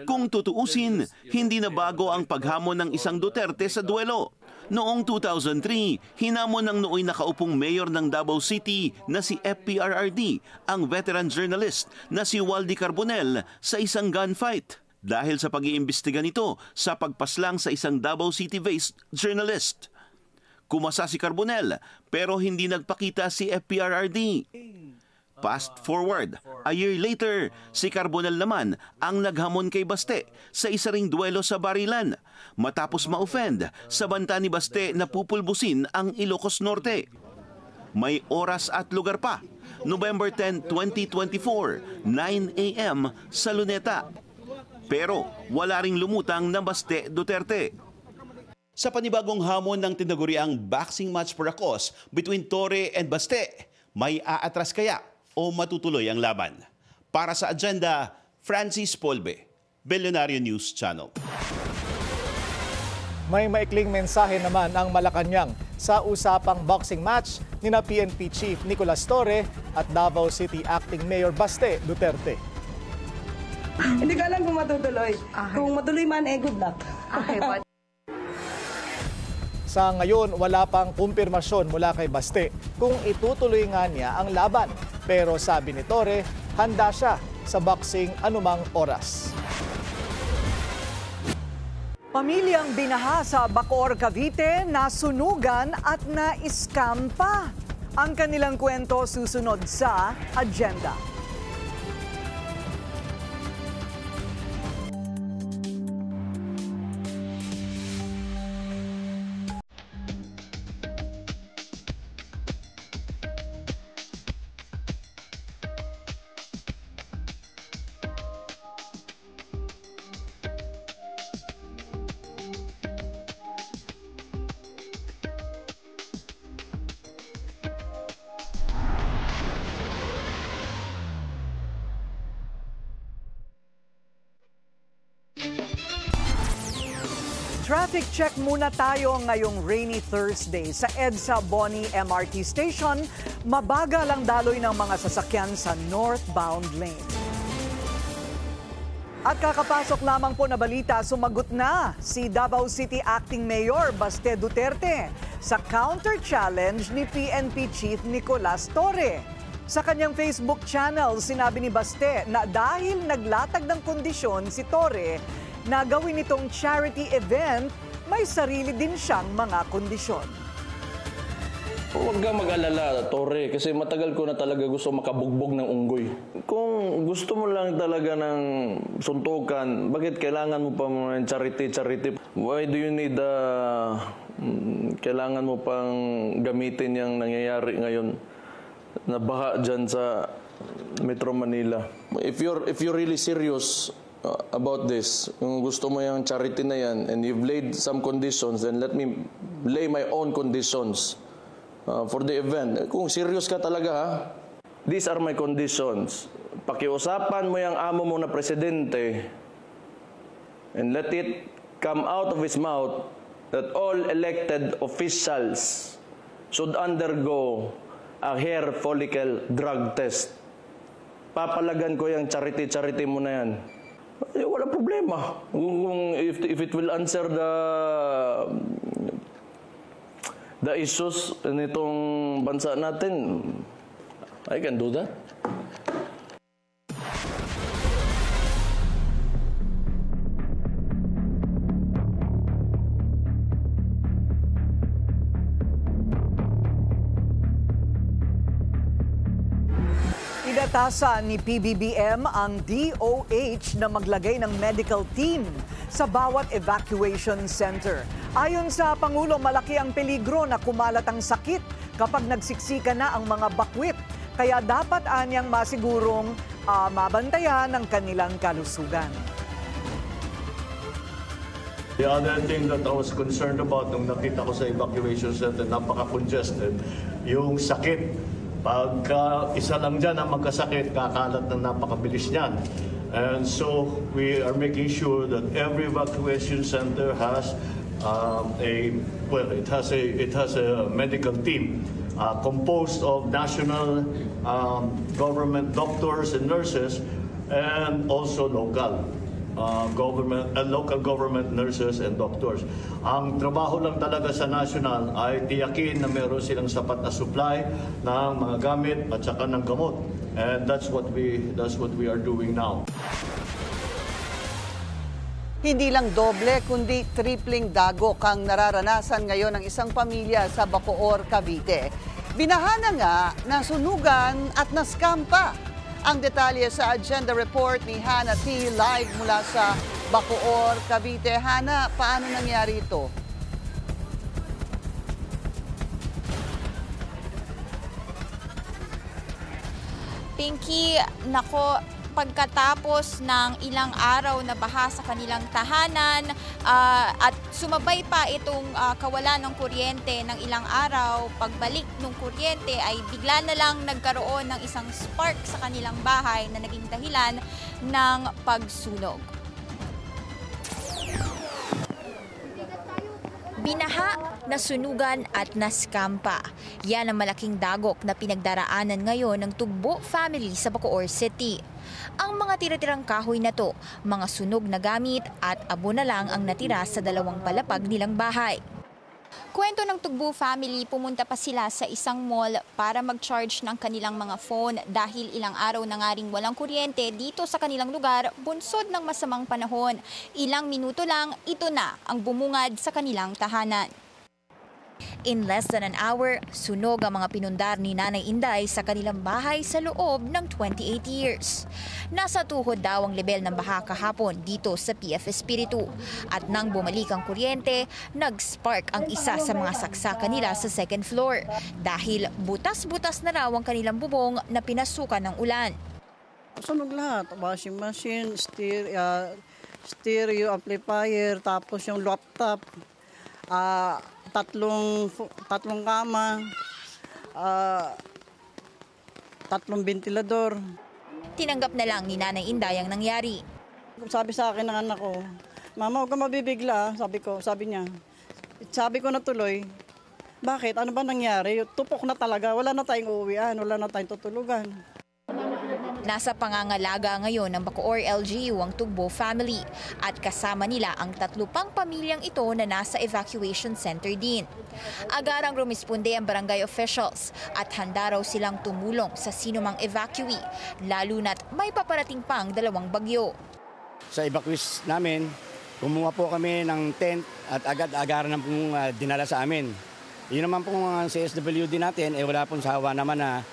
Kung tutuusin, hindi na bago ang paghamon ng isang Duterte sa duelo. Noong 2003, hinamon ng nooy nakaupong mayor ng Davao City na si FPRRD ang veteran journalist na si Waldy Carbonell sa isang gunfight dahil sa pag-iimbestiga nito sa pagpaslang sa isang Davao City-based journalist. Kumasa si Carbonell pero hindi nagpakita si FPRRD. Fast forward, a year later, si Carbonell naman ang naghamon kay Baste sa isa ring duelo sa Barilan matapos ma-offend sa banta ni Baste na pupulbusin ang Ilocos Norte. May oras at lugar pa, November 10, 2024, 9 a.m. sa Luneta. Pero wala ring lumutang na Baste Duterte. Sa panibagong hamon ng tinaguriang boxing match for a cause between Torre and Baste, may aatras kaya o matutuloy ang laban? Para sa Agenda, Francis Polbe, Billionaire News Channel. May maikling mensahe naman ang Malacanang sa usapang boxing match ni na PNP Chief Nicolas Torre at Davao City Acting Mayor Baste Duterte. Hindi ko alam kung matutuloy. Kung matuloy man, good luck. Sa ngayon, wala pang kumpirmasyon mula kay Baste kung itutuloy nga niya ang laban. Pero sabi ni Torre, handa siya sa boxing anumang oras. Pamilyang binaha sa Bacoor, Cavite, nasunugan at na-scam pa. Ang kanilang kwento susunod sa Agenda. Traffic check muna tayo ngayong rainy Thursday. Sa EDSA Boni MRT Station, mabagal ang daloy ng mga sasakyan sa northbound lane. At kakapasok lamang po na balita, sumagot na si Davao City Acting Mayor Baste Duterte sa counter-challenge ni PNP Chief Nicolas Torre. Sa kanyang Facebook channel, sinabi ni Baste na dahil naglatag ng kondisyon si Torre na gawin itong charity event, may sarili din siyang mga kondisyon. Huwag kang mag-alala, Torre, kasi matagal ko na talaga gusto makabugbog ng unggoy. Kung gusto mo lang talaga ng suntukan, bakit kailangan mo pa ng charity? Why do you need kailangan mo pang gamitin yung nangyayari ngayon na baha dyan sa Metro Manila? If you're really serious about this, kung gusto mo yung charity na yan and you've laid some conditions, then let me lay my own conditions for the event. Kung serious ka talaga, ha? These are my conditions. Pakiusapan mo yung amo mo na presidente and let it come out of his mouth that all elected officials should undergo a hair follicle drug test. Papalagan ko yung charity mo na yan. Wala problema. If it will answer the issues nitong bansa natin, I can do that. Inatasan ni PBBM ang DOH na maglagay ng medical team sa bawat evacuation center. Ayon sa Pangulo, malaki ang peligro na kumalat ang sakit kapag nagsiksika na ang mga bakwit. Kaya dapat anyang masigurong mabantayan ang kanilang kalusugan. The other thing that I was concerned about nung nakita ko sa evacuation center, napaka-congested, yung sakit. Pagka isa lang dyan ang magkasakit, kakalat na napakabilis niyan. And so we are making sure that every evacuation center has it has a medical team composed of national government doctors and nurses and also local government nurses and doctors. Ang trabaho lang talaga sa national ay tiyakin na meron silang sapat na supply ng mga gamit at saka ng gamot. And that's what we are doing now. Hindi lang doble kundi tripling dagok ang nararanasan ngayon ng isang pamilya sa Bacoor, Cavite. Binahana nga, nasunugan at na-scam pa. Ang detalye sa agenda report ni Hannah T. live mula sa Bacoor, Cavite. Hannah, paano nangyari ito? Pinky, nako, pagkatapos ng ilang araw na baha sa kanilang tahanan at sumabay pa itong kawalan ng kuryente ng ilang araw, pagbalik ng kuryente ay bigla na lang nagkaroon ng isang spark sa kanilang bahay na naging dahilan ng pagsunog. Binaha, nasunugan at naskampa. Yan ang malaking dagok na pinagdaraanan ngayon ng Tugbo family sa Bacoor City. Ang mga tira-tirang kahoy na to, mga sunog na gamit at abo na lang ang natira sa dalawang palapag nilang bahay. Kwento ng Tugbo family, pumunta pa sila sa isang mall para mag-charge ng kanilang mga phone dahil ilang araw na nga ring walang kuryente dito sa kanilang lugar, bunsod ng masamang panahon. Ilang minuto lang, ito na ang bumungad sa kanilang tahanan. In less than an hour, sunog ang mga pinundar ni Nanay Inday sa kanilang bahay sa loob ng 28 years. Nasa tuhod daw ang level ng baha kahapon dito sa PF Espiritu. At nang bumalik ang kuryente, nag-spark ang isa sa mga saksakan nila sa second floor dahil butas-butas na raw ang kanilang bubong na pinasukan ng ulan. Sunog lahat, washing machine, stereo amplifier, tapos yung laptop. Tatlong kama, tatlong ventilador. Tinanggap na lang ni Nanay Inday ang nangyari. Sabi sa akin ng anak ko, Mama, huwag ka mabibigla, sabi niya. Sabi ko na tuloy, bakit? Ano ba nangyari? Tupok na talaga, wala na tayong uuwian, wala na tayong tutulugan. Nasa pangangalaga ngayon ng Bacoor LGU ang Tugbo family at kasama nila ang 3 pang pamilyang ito na nasa evacuation center din. Agarang rumisponde ang barangay officials at handa raw silang tumulong sa sinumang evacuee, lalo na't may paparating pang 2 bagyo. Sa evacuees namin, kumuha po kami ng tent at agad-agaran na pong dinala sa amin. Yun naman pong CSWD natin, wala pong sawa naman na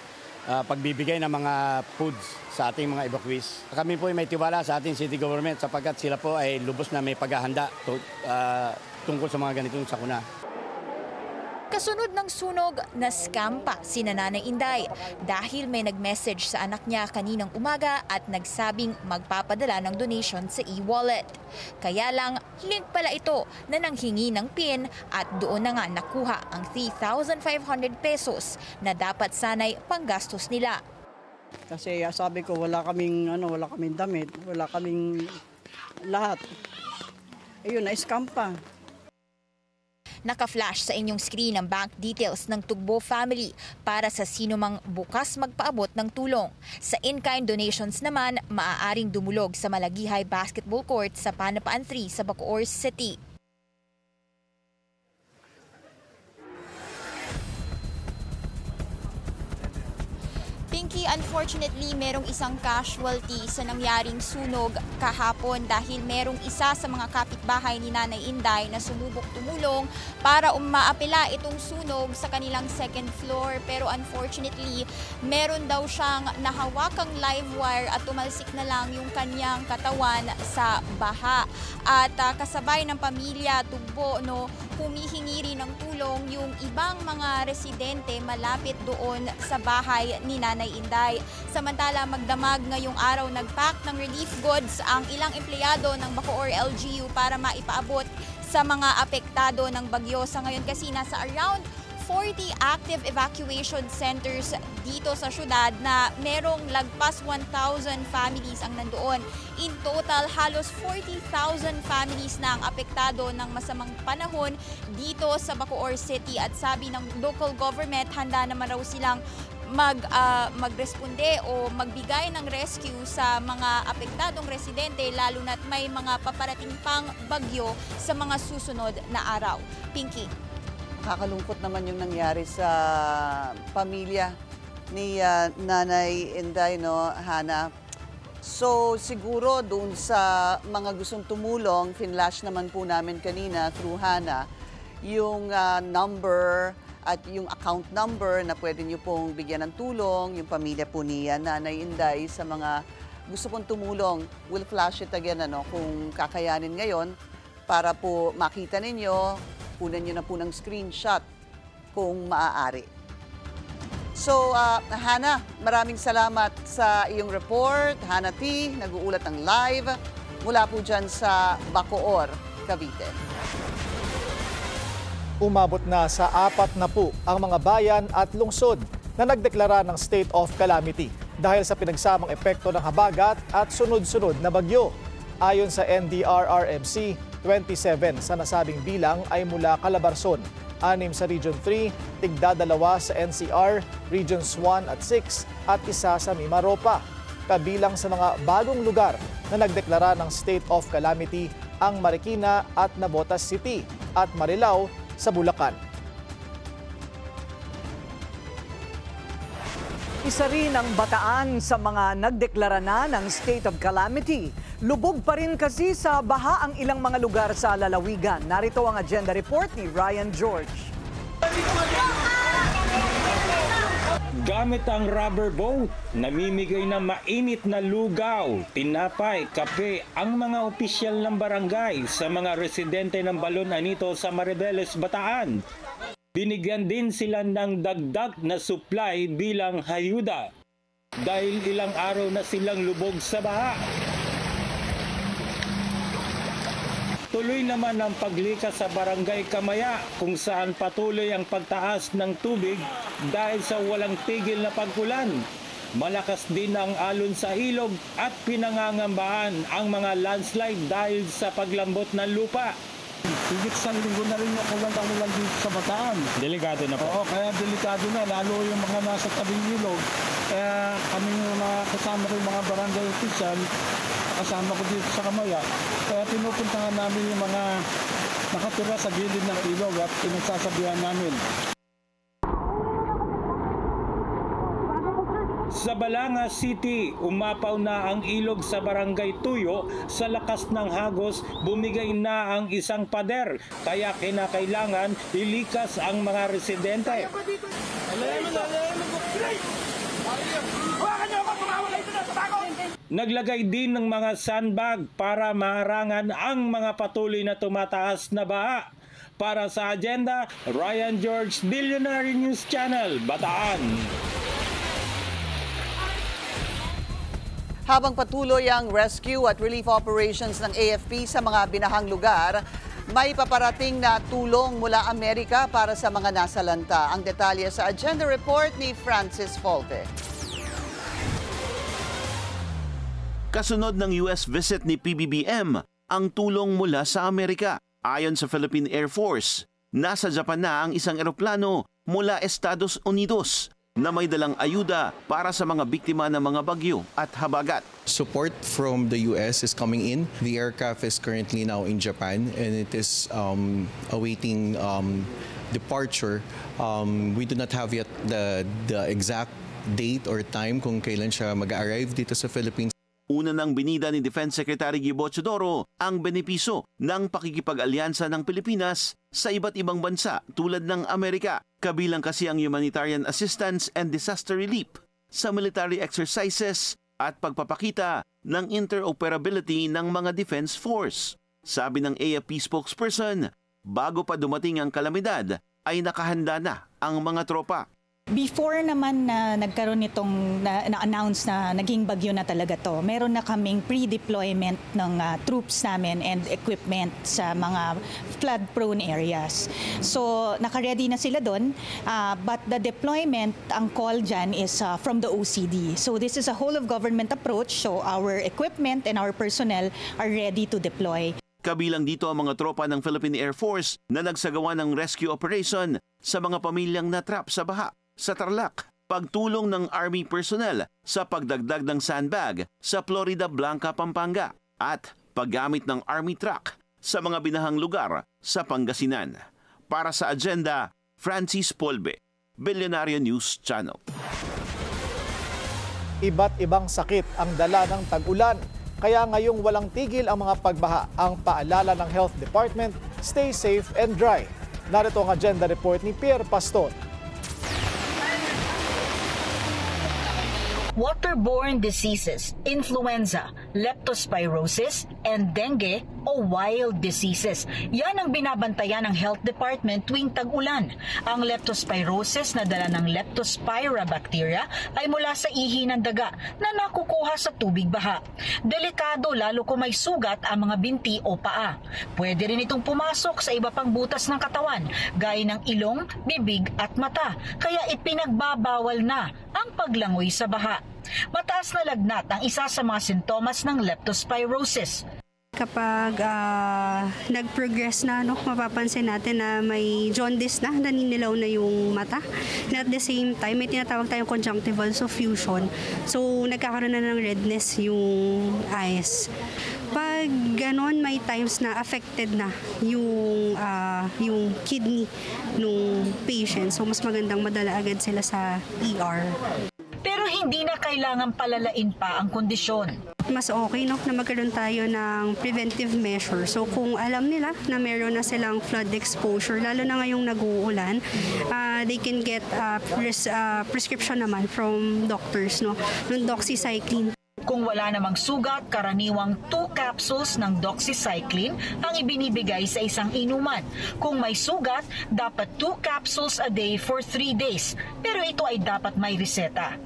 pagbibigay ng mga foods sa ating mga evacuees. Kami po ay may tiwala sa ating city government sapagkat sila po ay lubos na may paghahanda tungkol sa mga ganitong sakuna. Kasunod ng sunog, na-scam pa si Nanay Inday dahil may nag-message sa anak niya kaninang umaga at nagsabing magpapadala ng donation sa e-wallet. Kaya lang, link pala ito na nanghingi ng PIN at doon na nga nakuha ang 3,500 pesos na dapat sanay panggastos nila. Kasi sabi ko wala kaming damit, wala kaming lahat. Ayun, na-scam pa. Naka-flash sa inyong screen ang bank details ng Tugbo family para sa sinumang bukas magpaabot ng tulong. Sa in-kind donations naman, maaaring dumulog sa Malagihay Basketball Court sa Panapaan 3 sa Bacoor City. Pinky, unfortunately, merong isang casualty sa nangyaring sunog kahapon dahil merong isa sa mga kapitbahay ni Nanay Inday na sumubok tumulong para maapela itong sunog sa kanilang second floor. Pero unfortunately, meron daw siyang nahawakang live wire at tumalsik na lang yung kanyang katawan sa baha. At kasabay ng pamilya Tugbo, humihingi rin ng tulong yung ibang mga residente malapit doon sa bahay ni Nanay Inday. Samantala, magdamag ngayong araw nagpack ng relief goods ang ilang empleyado ng Bacoor LGU para maipaabot sa mga apektado ng bagyo. Sa ngayon kasi nasa around 40 active evacuation centers dito sa syudad na merong lagpas 1,000 families ang nandoon. In total, halos 40,000 families na ang apektado ng masamang panahon dito sa Bacoor City. At sabi ng local government, handa naman raw silang magresponde o magbigay ng rescue sa mga apektadong residente, lalo na't may mga paparating pang bagyo sa mga susunod na araw. Pinky. Nakakalungkot naman yung nangyari sa pamilya ni Nanay Inday, Hana. So siguro doon sa mga gustong tumulong, finlash naman po namin kanina through Hana, yung number at yung account number na pwede nyo pong bigyan ng tulong, yung pamilya po ni Nanay Inday sa mga gusto pong tumulong. We'll flash it again kung kakayanin ngayon para po makita ninyo, kunan nyo na po ng screenshot kung maaari. So, Hana, maraming salamat sa iyong report. Hana T, nag-uulat ng live mula po dyan sa Bacoor, Cavite. Umabot na sa 4 na po ang mga bayan at lungsod na nagdeklara ng state of calamity dahil sa pinagsamang epekto ng habagat at sunod-sunod na bagyo. Ayon sa NDRRMC, 27 sa nasabing bilang ay mula Calabarzon, 6 sa Region 3, tig-2 sa NCR, Regions 1 at 6 at 1 sa Mimaropa. Kabilang sa mga bagong lugar na nagdeklara ng state of calamity ang Marikina at Navotas City at Marilao sa Bulacan. Isa rin ang Bataan sa mga nagdeklara na ng state of calamity. Lubog pa rin kasi sa baha ang ilang mga lugar sa lalawigan. Narito ang agenda report ni Ryan George. Gamit ang rubber boat, namimigay ng mainit na lugaw, tinapay, kape ang mga opisyal ng barangay sa mga residente ng Balon Anito sa Maribeles, Bataan. Binigyan din sila ng dagdag na supply bilang hayuda dahil ilang araw na silang lubog sa baha. Tuloy naman ang paglikas sa Barangay Kamaya kung saan patuloy ang pagtaas ng tubig dahil sa walang tigil na pag-ulan. Malakas din ang alon sa ilog at pinangangambahan ang mga landslide dahil sa paglambot ng lupa. Higit isang linggo na rin yung ulan dito sa Bataan. Delikado na po. Oo, kaya delikado na, lalo yung mga nasa tabing ilog. Kaya kami yung kasama ko yung mga barangay official, kasama ko dito sa Kamaya. Kaya pinupuntahan namin yung mga nakatira sa gilid ng ilog at pinagsasabihan namin. Sa Balanga City, umapaw na ang ilog sa Barangay Tuyo. Sa lakas ng hagos, bumigay na ang isang pader. Kaya kinakailangan ilikas ang mga residente. Naglagay din ng mga sandbag para maharangan ang mga patuloy na tumataas na baha. Para sa agenda, Ryan George, Billionaire News Channel, Bataan. Habang patuloy ang rescue at relief operations ng AFP sa mga binahang lugar, may paparating na tulong mula Amerika para sa mga nasalanta. Ang detalye sa agenda report ni Francis Folte. Kasunod ng US visit ni PBBM, ang tulong mula sa Amerika. Ayon sa Philippine Air Force, nasa Japan na ang isang eroplano mula Estados Unidos na may dalang ayuda para sa mga biktima ng mga bagyo at habagat. Support from the US is coming in. The aircraft is currently now in Japan and it is awaiting departure. We do not have yet the exact date or time kung kailan siya mag-arrive dito sa Philippines. Una nang binida ni Defense Secretary Gibo Teodoro ang benepisyo ng pakikipag-alyansa ng Pilipinas sa iba't ibang bansa tulad ng Amerika. Kabilang kasi ang humanitarian assistance and disaster relief sa military exercises at pagpapakita ng interoperability ng mga defense force. Sabi ng AFP spokesperson, bago pa dumating ang kalamidad ay nakahanda na ang mga tropa. Before naman na nagkaroon nitong na-announce na naging bagyo na talaga to, meron na kaming pre-deployment ng troops namin and equipment sa mga flood-prone areas. So naka-ready na sila doon, but the deployment, ang call dyan is from the OCD. So this is a whole-of-government approach, so our equipment and our personnel are ready to deploy. Kabilang dito ang mga tropa ng Philippine Air Force na nagsagawa ng rescue operation sa mga pamilyang natrap sa baha sa Tarlac, pagtulong ng Army personnel sa pagdagdag ng sandbag sa Florida Blanca, Pampanga, at paggamit ng Army truck sa mga binahang lugar sa Pangasinan. Para sa agenda, Francis Polbe, Billionaire News Channel. Iba't ibang sakit ang dala ng tag-ulan. Kaya ngayong walang tigil ang mga pagbaha. Ang paalala ng Health Department, stay safe and dry. Narito ang agenda report ni Pierre Pastor. Waterborne diseases, influenza, leptospirosis, and dengue o wild diseases. Yan ang binabantayan ng Health Department tuwing tag-ulan. Ang leptospirosis na dala ng Leptospira bacteria ay mula sa ihi ng daga na nakukuha sa tubig baha. Delikado lalo kung may sugat ang mga binti o paa. Pwede rin itong pumasok sa iba pang butas ng katawan, gaya ng ilong, bibig at mata. Kaya ipinagbabawal na ang paglangoy sa baha. Mataas na lagnat ang isa sa mga sintomas ng leptospirosis. Kapag nag-progress na, mapapansin natin na may jaundice na, naninilaw na yung mata. And at the same time, may tinatawag tayong conjunctival suffusion. So, nagkakaroon na ng redness yung eyes. Pag ganon, may times na affected na yung kidney ng patient. So, mas magandang madala agad sila sa ER. Pero hindi na kailangan palalain pa ang kondisyon. Mas okay na magkaroon tayo ng preventive measure. So kung alam nila na meron na silang flood exposure, lalo na ngayong nag-uulan, they can get prescription naman from doctors, ng doxycycline. Kung wala namang sugat, karaniwang 2 capsules ng doxycycline ang ibinibigay sa isang inuman. Kung may sugat, dapat 2 capsules a day for 3 days. Pero ito ay dapat may reseta.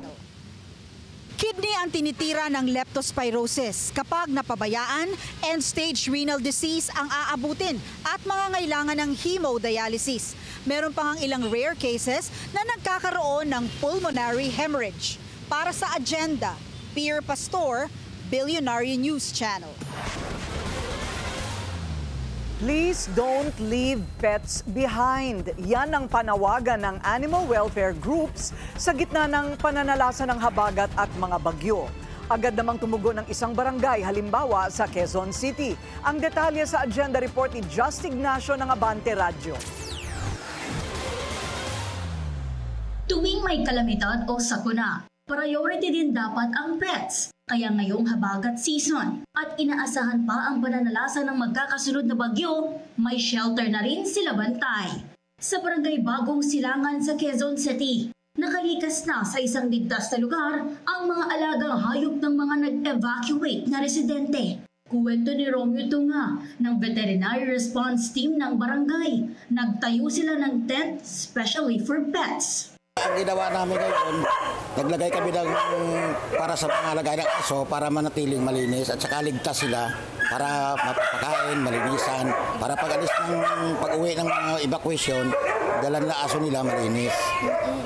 Kidney ang tinitira ng leptospirosis. Kapag napabayaan, end-stage renal disease ang aabutin at mangangailangan ng hemodialysis. Meron pang ilang rare cases na nagkakaroon ng pulmonary hemorrhage. Para sa Agenda, Pierre Pastor, Billionaire News Channel. Please don't leave pets behind. Yan ang panawagan ng animal welfare groups sa gitna ng pananalasa ng habagat at mga bagyo. Agad namang tumugon ng isang barangay, halimbawa sa Quezon City. Ang detalye sa agenda report ni Just Ignacio ng Abante Radio. Tuwing may kalamidad o sakuna, priority din dapat ang pets. Kaya ngayong habagat season at inaasahan pa ang pananalasa ng magkakasunod na bagyo, may shelter na rin sila bantay. Sa barangay Bagong Silangan sa Quezon City, nakalikas na sa isang ligtas na lugar ang mga alagang hayop ng mga nag-evacuate na residente. Kuwento ni Romeo Tunga ng Veterinary Response Team ng barangay. Nagtayo sila ng tent specially for pets. Ang ginawa namin ngayon, naglagay kami ng para sa mga lagay ng aso para manatiling malinis at saka ligtas sila para mapakain, malinisan, para pag-alis ng pag-uwi ng evacuation, dala na aso nila malinis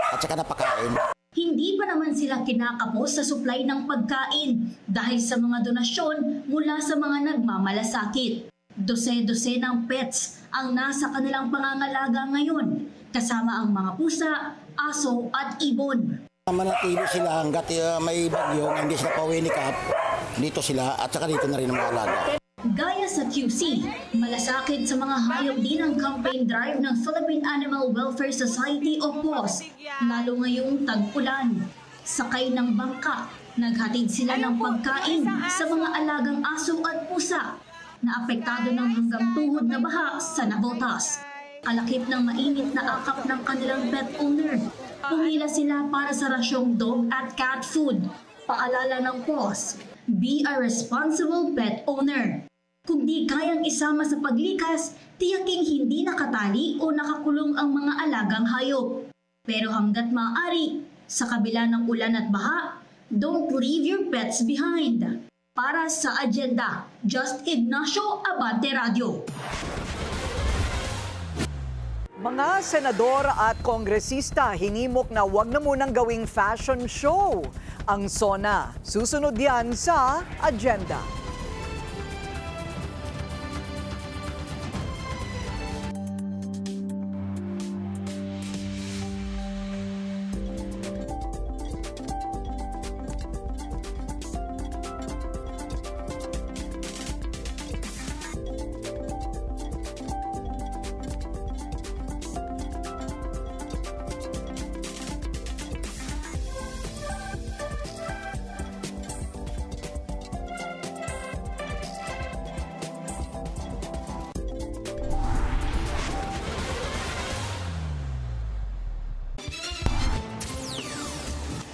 at saka napakain. Hindi pa naman sila kinakapos sa supply ng pagkain dahil sa mga donasyon mula sa mga nagmamalasakit. Dose-dose ng pets ang nasa kanilang pangangalaga ngayon, kasama ang mga pusa, aso at ibon. Manatili sila hanggat may bagyo, hindi sila pauwi-nikap, dito sila at saka dito na rin ang mga alaga. Gaya sa QC, malasakit sa mga hayop din ang campaign drive ng Philippine Animal Welfare Society o PAWS, lalo ngayong tag-ulan. Sakay ng bangka, naghatid sila ng pagkain sa mga alagang aso at pusa na apektado ng hanggang tuhod na baha sa Navotas. Kalakip ng mainit na akap ng kanilang pet owner. Pumila sila para sa rasyong dog at cat food. Paalala ng PAWS, be a responsible pet owner. Kung di kayang isama sa paglikas, tiyaking hindi nakatali o nakakulong ang mga alagang hayop. Pero hanggat maaari, sa kabila ng ulan at baha, don't leave your pets behind. Para sa agenda, Just Ignacio, Abante Radio. Mga senador at kongresista hinimok na wag na munang gawing fashion show ang SONA. Susunod yan sa agenda.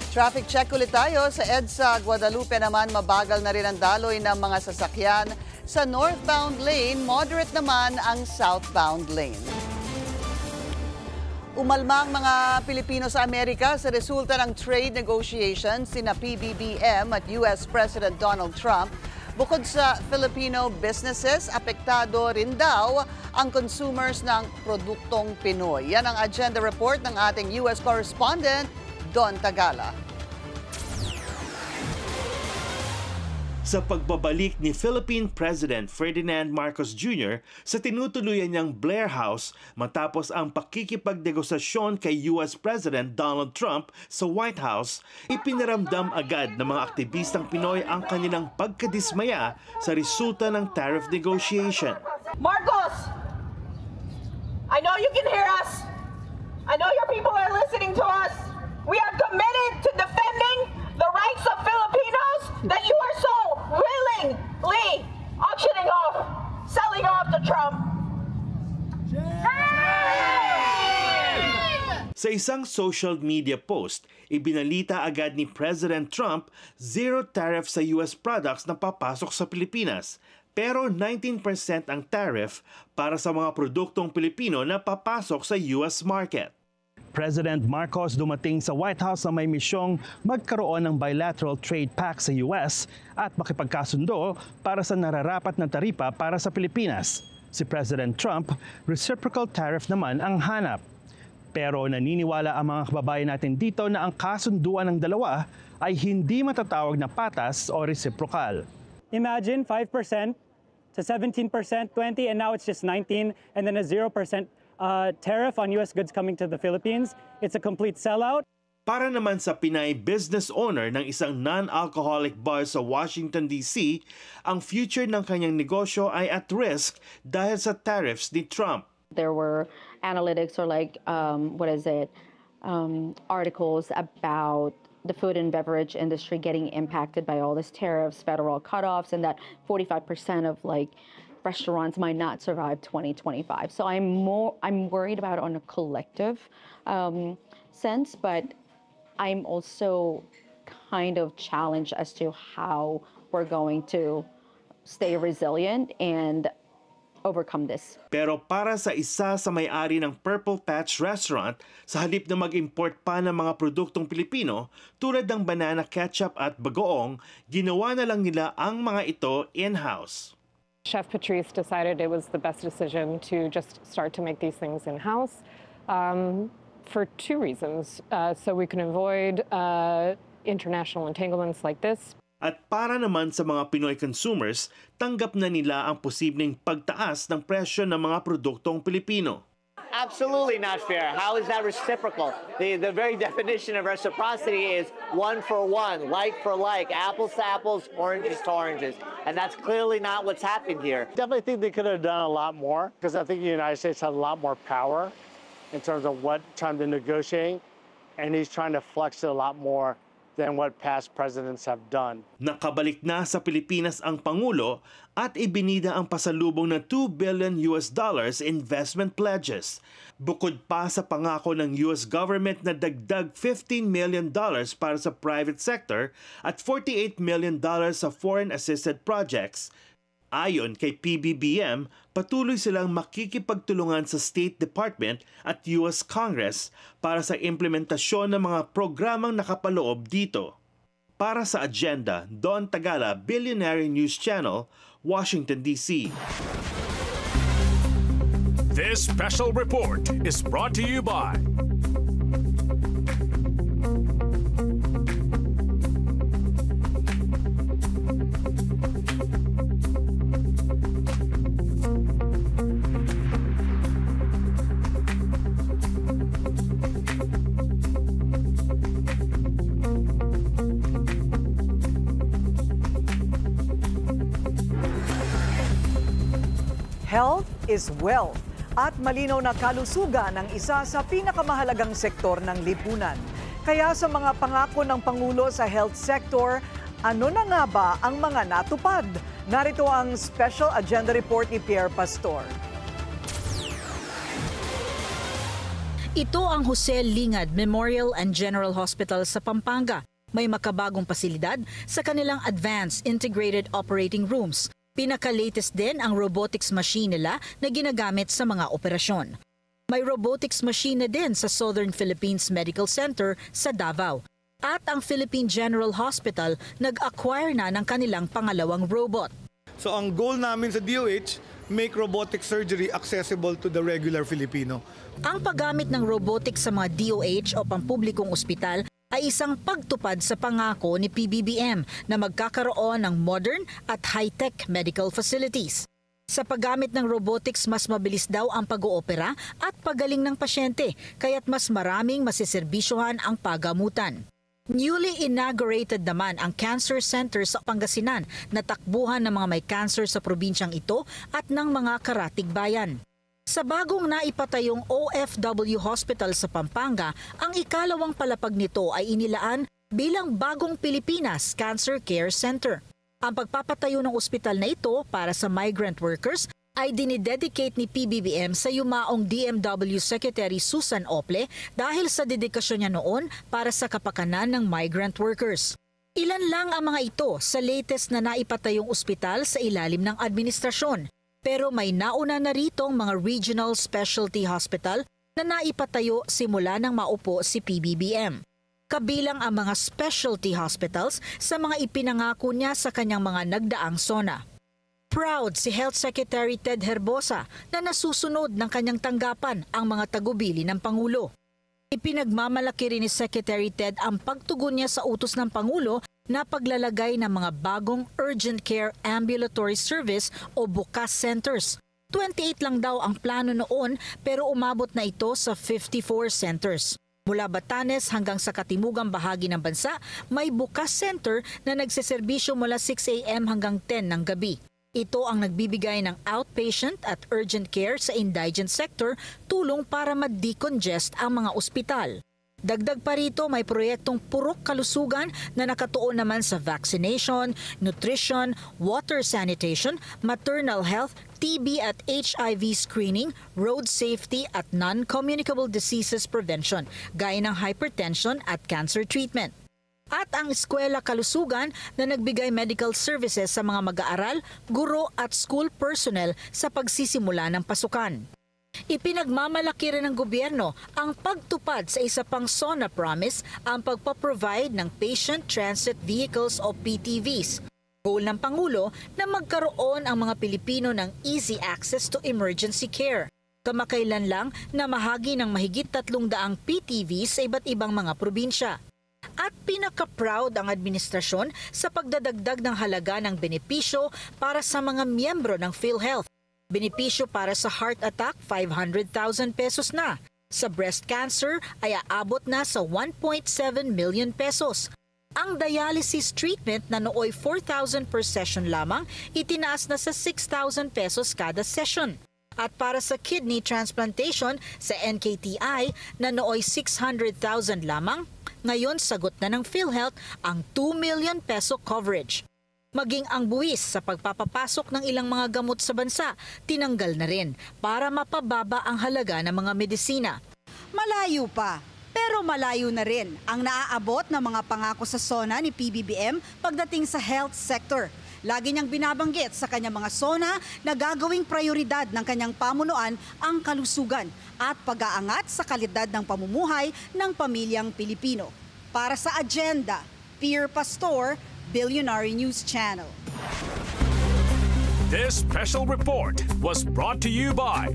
Traffic check ulit tayo. Sa EDSA Guadalupe naman, mabagal na rin ang daloy ng mga sasakyan. Sa northbound lane, moderate naman ang southbound lane. Umalma ang mga Pilipino sa Amerika sa resulta ng trade negotiations sina PBBM at US President Donald Trump. Bukod sa Filipino businesses, apektado rin daw ang consumers ng produktong Pinoy. Yan ang agenda report ng ating US correspondent, Don Tagala. Sa pagbabalik ni Philippine President Ferdinand Marcos Jr. sa tinutuluyan niyang Blair House matapos ang pakikipagnegosasyon kay US President Donald Trump sa White House, ipinaramdam agad ng mga aktivistang Pinoy ang kanilang pagkadismaya sa resulta ng tariff negotiation. Marcos! I know you can hear us. I know your people are listening to us. We are committed to defending the rights of Filipinos that you are so willingly auctioning off, selling off to Trump. Sa isang social media post, ibinalita agad ni President Trump zero tariff sa US products na papasok sa Pilipinas, pero 19% ang tariff para sa mga produktong Pilipino na papasok sa US market. President Marcos dumating sa White House na may misyong magkaroon ng bilateral trade pact sa US at makipagkasundo para sa nararapat na taripa para sa Pilipinas. Si President Trump, reciprocal tariff naman ang hanap. Pero naniniwala ang mga kababayan natin dito na ang kasunduan ng dalawa ay hindi matatawag na patas o reciprocal. Imagine 5% to 17%, 20%, and now it's just 19%, and then a 0% tariff on U.S. goods coming to the Philippines. It's a complete sellout. Para naman sa Pinay business owner ng isang non-alcoholic bar sa Washington, D.C., ang future ng kanyang negosyo ay at risk dahil sa tariffs ni Trump. There were analytics or articles about the food and beverage industry getting impacted by all these tariffs, federal cutoffs, and that 45% of restaurants might not survive 2025. So I'm worried about it on a collective sense, but I'm also kind of challenged as to how we're going to stay resilient and overcome this. Pero para sa isa sa may-ari ng Purple Patch Restaurant, sa halip na mag-import pa ng mga produktong Pilipino tulad ng banana ketchup at bagoong, ginawa na lang nila ang mga ito in-house. Chef Patrice decided it was the best decision to just start to make these things in-house for two reasons. So we can avoid international entanglements like this. At para naman sa mga Pinoy consumers, tanggap na nila ang posibleng pagtaas ng presyo ng mga produktong Pilipino. Absolutely not fair. How is that reciprocal? The very definition of reciprocity is one for one, like for like, apples to apples, oranges to oranges. And that's clearly not what's happened here. Definitely think they could have done a lot more, because I think the United States has a lot more power in terms of what time they're negotiating, and he's trying to flex it a lot more than what past presidents have done. Nakabalik na sa Pilipinas ang Pangulo at ibinida ang pasalubong na $2 billion investment pledges. Bukod pa sa pangako ng US government na dagdag $15 million para sa private sector at $48 million sa foreign-assisted projects. Ayon kay PBBM, patuloy silang makikipagtulungan sa State Department at US Congress para sa implementasyon ng mga programang nakapaloob dito. Para sa Agenda, Don Tagala, Billionaire News Channel, Washington, D.C. This special report is brought to you by Health is wealth at malinaw na kalusugan ang isa sa pinakamahalagang sektor ng lipunan. Kaya sa mga pangako ng Pangulo sa health sector, ano na nga ba ang mga natupad? Narito ang Special Agenda Report ni Pierre Pastor. Ito ang Jose Lingad Memorial and General Hospital sa Pampanga. May makabagong pasilidad sa kanilang Advanced Integrated Operating Rooms. Pinaka-latest din ang robotics machine nila na ginagamit sa mga operasyon. May robotics machine na din sa Southern Philippines Medical Center sa Davao. At ang Philippine General Hospital nag-acquire na ng kanilang pangalawang robot. So ang goal namin sa DOH, make robotic surgery accessible to the regular Filipino. Ang paggamit ng robotics sa mga DOH o pampublikong ospital ay isang pagtupad sa pangako ni PBBM na magkakaroon ng modern at high-tech medical facilities. Sa paggamit ng robotics, mas mabilis daw ang pag-oopera at pagaling ng pasyente, kaya't mas maraming masiserbisyohan ang pagamutan. Newly inaugurated naman ang Cancer Center sa Pangasinan na takbuhan ng mga may cancer sa probinsyang ito at ng mga karatig bayan. Sa bagong naipatayong OFW Hospital sa Pampanga, ang ikalawang palapag nito ay inilaan bilang Bagong Pilipinas Cancer Care Center. Ang pagpapatayo ng ospital na ito para sa migrant workers ay dinidedicate ni PBBM sa yumaong DMW Secretary Susan Ople dahil sa dedikasyon niya noon para sa kapakanan ng migrant workers. Ilan lang ang mga ito sa latest na naipatayong ospital sa ilalim ng administrasyon. Pero may nauna na ritong mga regional specialty hospital na naipatayo simula nang maupo si PBBM. Kabilang ang mga specialty hospitals sa mga ipinangako niya sa kanyang mga nagdaang SONA. Proud si Health Secretary Ted Herbosa na nasusunod ng kanyang tanggapan ang mga tagubili ng Pangulo. Ipinagmamalaki rin ni Secretary Ted ang pagtugon niya sa utos ng Pangulo na paglalagay ng mga bagong Urgent Care Ambulatory Service o BUCAS centers. 28 lang daw ang plano noon pero umabot na ito sa 54 centers. Mula Batanes hanggang sa katimugang bahagi ng bansa, may BUCAS center na nagseserbisyo mula 6 a.m. hanggang 10 ng gabi. Ito ang nagbibigay ng outpatient at urgent care sa indigent sector, tulong para ma-decongest ang mga ospital. Dagdag pa rito, may proyektong Purok Kalusugan na nakatuon naman sa vaccination, nutrition, water sanitation, maternal health, TB at HIV screening, road safety at non-communicable diseases prevention, gaya ng hypertension at cancer treatment. At ang Eskwela Kalusugan na nagbigay medical services sa mga mag-aaral, guro at school personnel sa pagsisimula ng pasukan. Ipinagmamalaki rin ng gobyerno ang pagtupad sa isa pang SONA promise, ang pagpaprovide ng Patient Transit Vehicles o PTVs. Goal ng Pangulo na magkaroon ang mga Pilipino ng easy access to emergency care. Kamakailan lang na mahagi ng mahigit 300 PTVs sa iba't ibang mga probinsya. At pinaka-proud ang administrasyon sa pagdadagdag ng halaga ng benepisyo para sa mga miyembro ng PhilHealth. Benepisyo para sa heart attack, 500,000 pesos na. Sa breast cancer ay aabot na sa 1.7 million pesos. Ang dialysis treatment na nooy 4,000 per session lamang, itinaas na sa 6,000 pesos kada session. At para sa kidney transplantation sa NKTI na nooy 600,000 lamang, ngayon sagot na ng PhilHealth ang 2 million peso coverage. Maging ang buwis sa pagpapapasok ng ilang mga gamot sa bansa, tinanggal na rin para mapababa ang halaga ng mga medisina. Malayo pa, pero malayo na rin ang naaabot ng mga pangako sa SONA ni PBBM pagdating sa health sector. Lagi niyang binabanggit sa kanyang mga SONA na gagawing prioridad ng kanyang pamunuan ang kalusugan at pag-aangat sa kalidad ng pamumuhay ng pamilyang Pilipino. Para sa Agenda, Pierre Pastor, Billionaire News Channel. This special report was brought to you by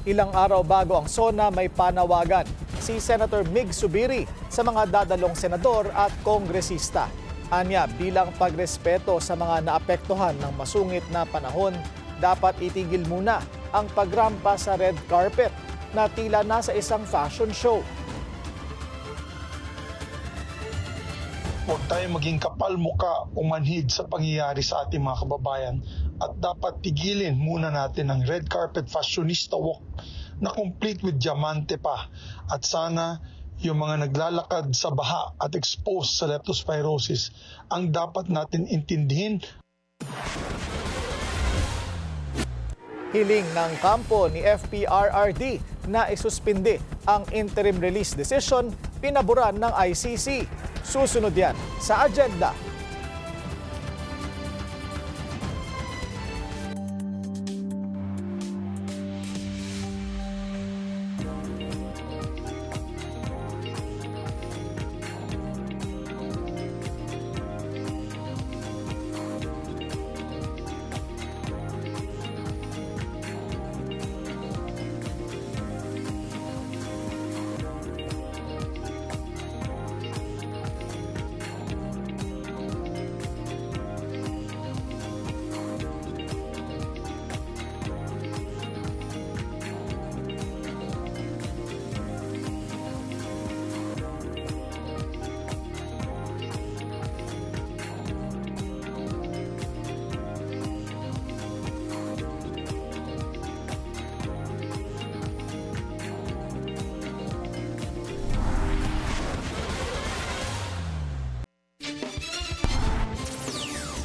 Ilang araw bago ang SONA, may panawagan si Senator Mig Zubiri sa mga dadalong senador at kongresista. Anya, bilang pagrespeto sa mga naapektuhan ng masungit na panahon, dapat itigil muna ang pagrampa sa red carpet na tila nasa isang fashion show. Huwag tayo maging kapal muka o manhid sa pangyayari sa ating mga kababayan at dapat tigilin muna natin ang red carpet fashionista walk na complete with diamante pa at sana yung mga naglalakad sa baha at exposed sa leptospirosis ang dapat natin intindihin. Hiling ng kampo ni FPRRD na isuspindi ang interim release decision pinaboran ng ICC. Susunod yan sa Agenda.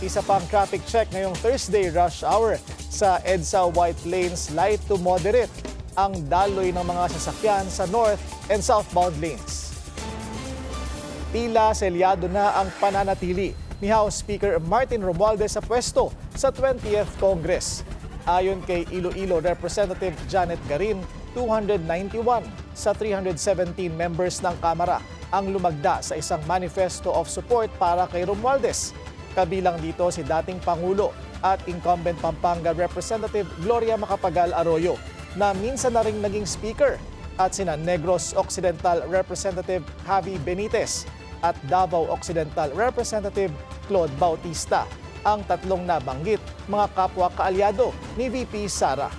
Isa pang traffic check ngayong Thursday rush hour sa EDSA White Lanes light to moderate ang daloy ng mga sasakyan sa north and southbound lanes. Tila selyado na ang pananatili ni House Speaker Martin Romualdez sa pwesto sa 20th Congress. Ayon kay Iloilo Representative Janet Garin, 291 sa 317 members ng Kamara ang lumagda sa isang manifesto of support para kay Romualdez. Kabilang dito si dating Pangulo at incumbent Pampanga Representative Gloria Macapagal Arroyo na minsan na ring naging speaker at sina Negros Occidental Representative Javi Benitez at Davao Occidental Representative Claude Bautista. Ang tatlong nabanggit, mga kapwa kaalyado ni VP Sara.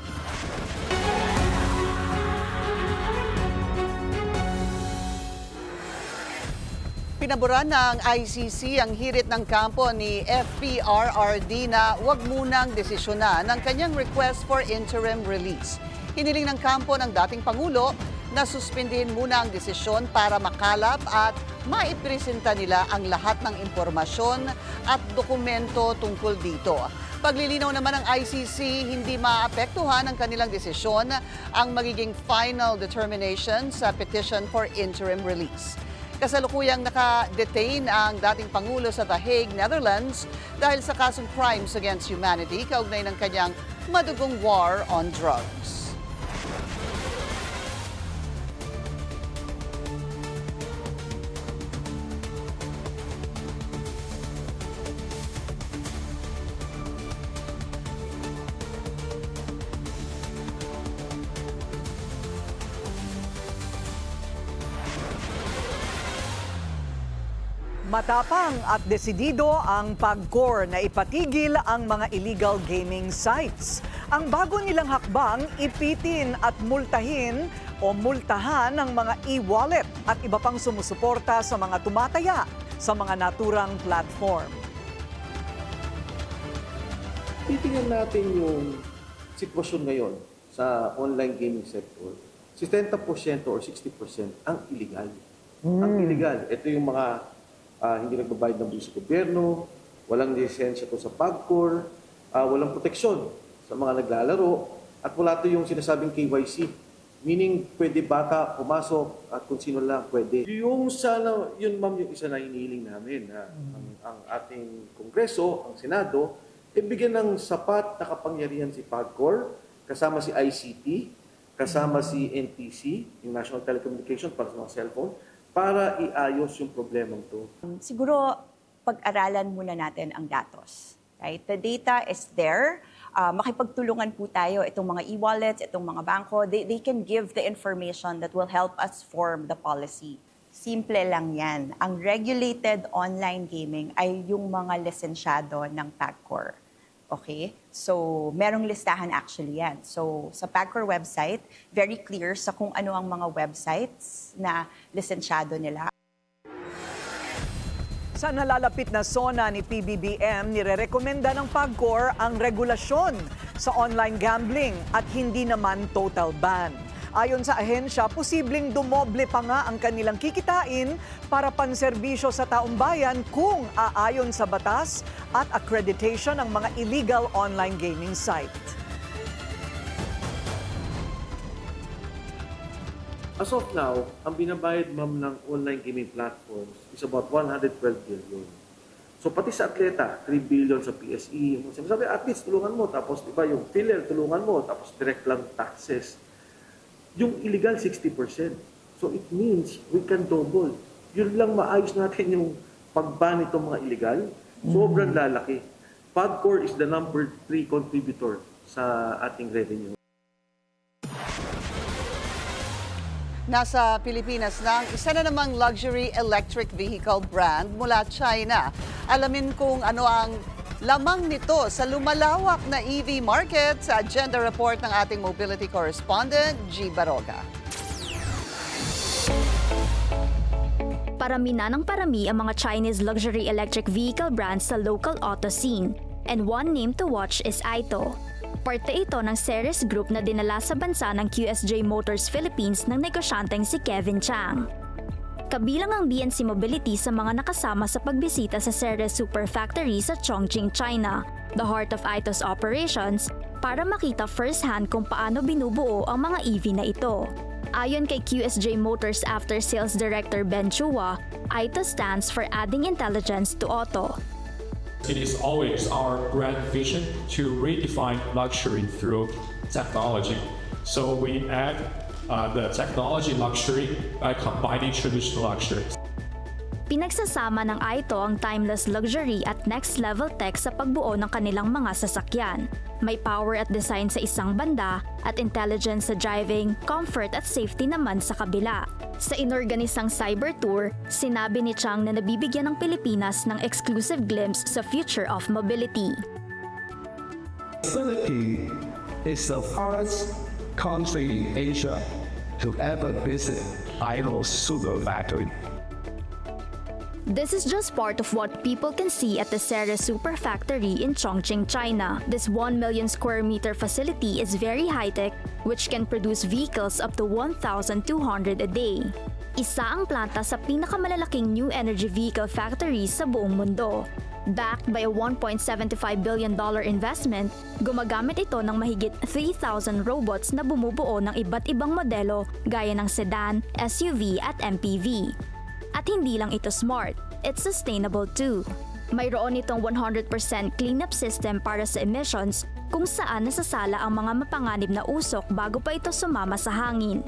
Pinaboran ng ICC ang hirit ng kampo ni FPRRD na huwag munang desisyonan ng kanyang request for interim release. Hiniling ng kampo ng dating Pangulo na suspindihin muna ang desisyon para makalap at maipresenta nila ang lahat ng impormasyon at dokumento tungkol dito. Paglilinaw naman ng ICC, hindi maapektuhan ng kanilang desisyon ang magiging final determination sa petition for interim release. Kasalukuyang naka-detain ang dating Pangulo sa The Hague, Netherlands dahil sa kasong crimes against humanity kaugnay ng kanyang madugong war on drugs. Matapang at desidido ang PAGCOR na ipatigil ang mga illegal gaming sites. Ang bago nilang hakbang, ipitin at multahin o multahan ng mga e-wallet at iba pang sumusuporta sa mga tumataya sa mga naturang platform. Titingnan natin yung sitwasyon ngayon sa online gaming sector. 70% or 60% ang illegal. Ang illegal, ito yung mga hindi nagbabayad ng buwis sa gobyerno, walang lisensya to sa PAGCOR, walang proteksyon sa mga naglalaro, at wala to yung sinasabing KYC. Meaning, pwede bata pumasok at kung sino lang pwede. Yung sana, yun ma'am, yung isa na hinihiling namin. Ang ating Kongreso, ang Senado, bigyan ng sapat na kapangyarihan si PAGCOR, kasama si ICT, kasama si NTC, yung National Telecommunications para sa mga cellphone, para iayos yung problemang to. Siguro, pag-aralan muna natin ang datos. Right? The data is there. Makipagtulungan po tayo, itong mga e-wallets, itong mga bangko, they can give the information that will help us form the policy. Simple lang yan. Ang regulated online gaming ay yung mga lisensyado ng PAGCOR. Okay? So, merong listahan actually yan. So, sa PAGCOR website, very clear sa kung ano ang mga websites na lisensyado nila. Sa nalalapit na SONA ni PBBM, nirerekomenda ng PAGCOR ang regulasyon sa online gambling at hindi naman total ban. Ayon sa ahensya, posibleng dumoble pa nga ang kanilang kikitain para panserbisyo sa taong bayan kung aayon sa batas at accreditation ng mga illegal online gaming site. As of now, ang binabayad ma'am ng online gaming platforms is about 112 billion. So pati sa atleta, 3 billion sa PSE. Sabi, athletes, tulungan mo. Tapos diba, yung filler, tulungan mo. Tapos direct lang taxes. Yung illegal, 60%. So it means we can double. Yun lang maayos natin yung pag-ban itong mga illegal. Sobrang lalaki. PAGCOR is the number 3 contributor sa ating revenue. Nasa Pilipinas na ang isa na namang luxury electric vehicle brand mula China. Alamin kung ano ang lamang nito sa lumalawak na EV market sa agenda report ng ating mobility correspondent, G. Baroga. Parami na ng parami ang mga Chinese luxury electric vehicle brands sa local auto scene. And one name to watch is Aito. Parte ito ng Ceres Group na dinala sa bansa ng QSJ Motors Philippines ng negosyanteng si Kevin Chang. Kabilang ang BNC Mobility sa mga nakasama sa pagbisita sa Ceres Super Factory sa Chongqing, China, the heart of Aito's operations, para makita first-hand kung paano binubuo ang mga EV na ito. Ayon kay QSJ Motors After Sales Director Ben Chua, Aito stands for adding intelligence to auto. It is always our grand vision to redefine luxury through technology. So we add the technology luxury by combining traditional luxuries. Pinagsasama ng Aito ang timeless luxury at next-level tech sa pagbuo ng kanilang mga sasakyan. May power at design sa isang banda at intelligence sa driving, comfort at safety naman sa kabila. Sa inorganisang cyber tour, sinabi ni Chang na nabibigyan ng Pilipinas ng exclusive glimpse sa future of mobility. Philippines is the first country in Asia to ever visit Aito's super factory. This is just part of what people can see at the Ceres Super Factory in Chongqing, China. This 1 million square meter facility is very high-tech, which can produce vehicles up to 1,200 a day. Isa ang planta sa pinakamalalaking new energy vehicle factories sa buong mundo. Backed by a $1.75 billion investment, gumagamit ito ng mahigit 3,000 robots na bumubuo ng iba't ibang modelo gaya ng sedan, SUV at MPV. At hindi lang ito smart, it's sustainable too. Mayroon itong 100% cleanup system para sa emissions kung saan nasasala ang mga mapanganib na usok bago pa ito sumama sa hangin.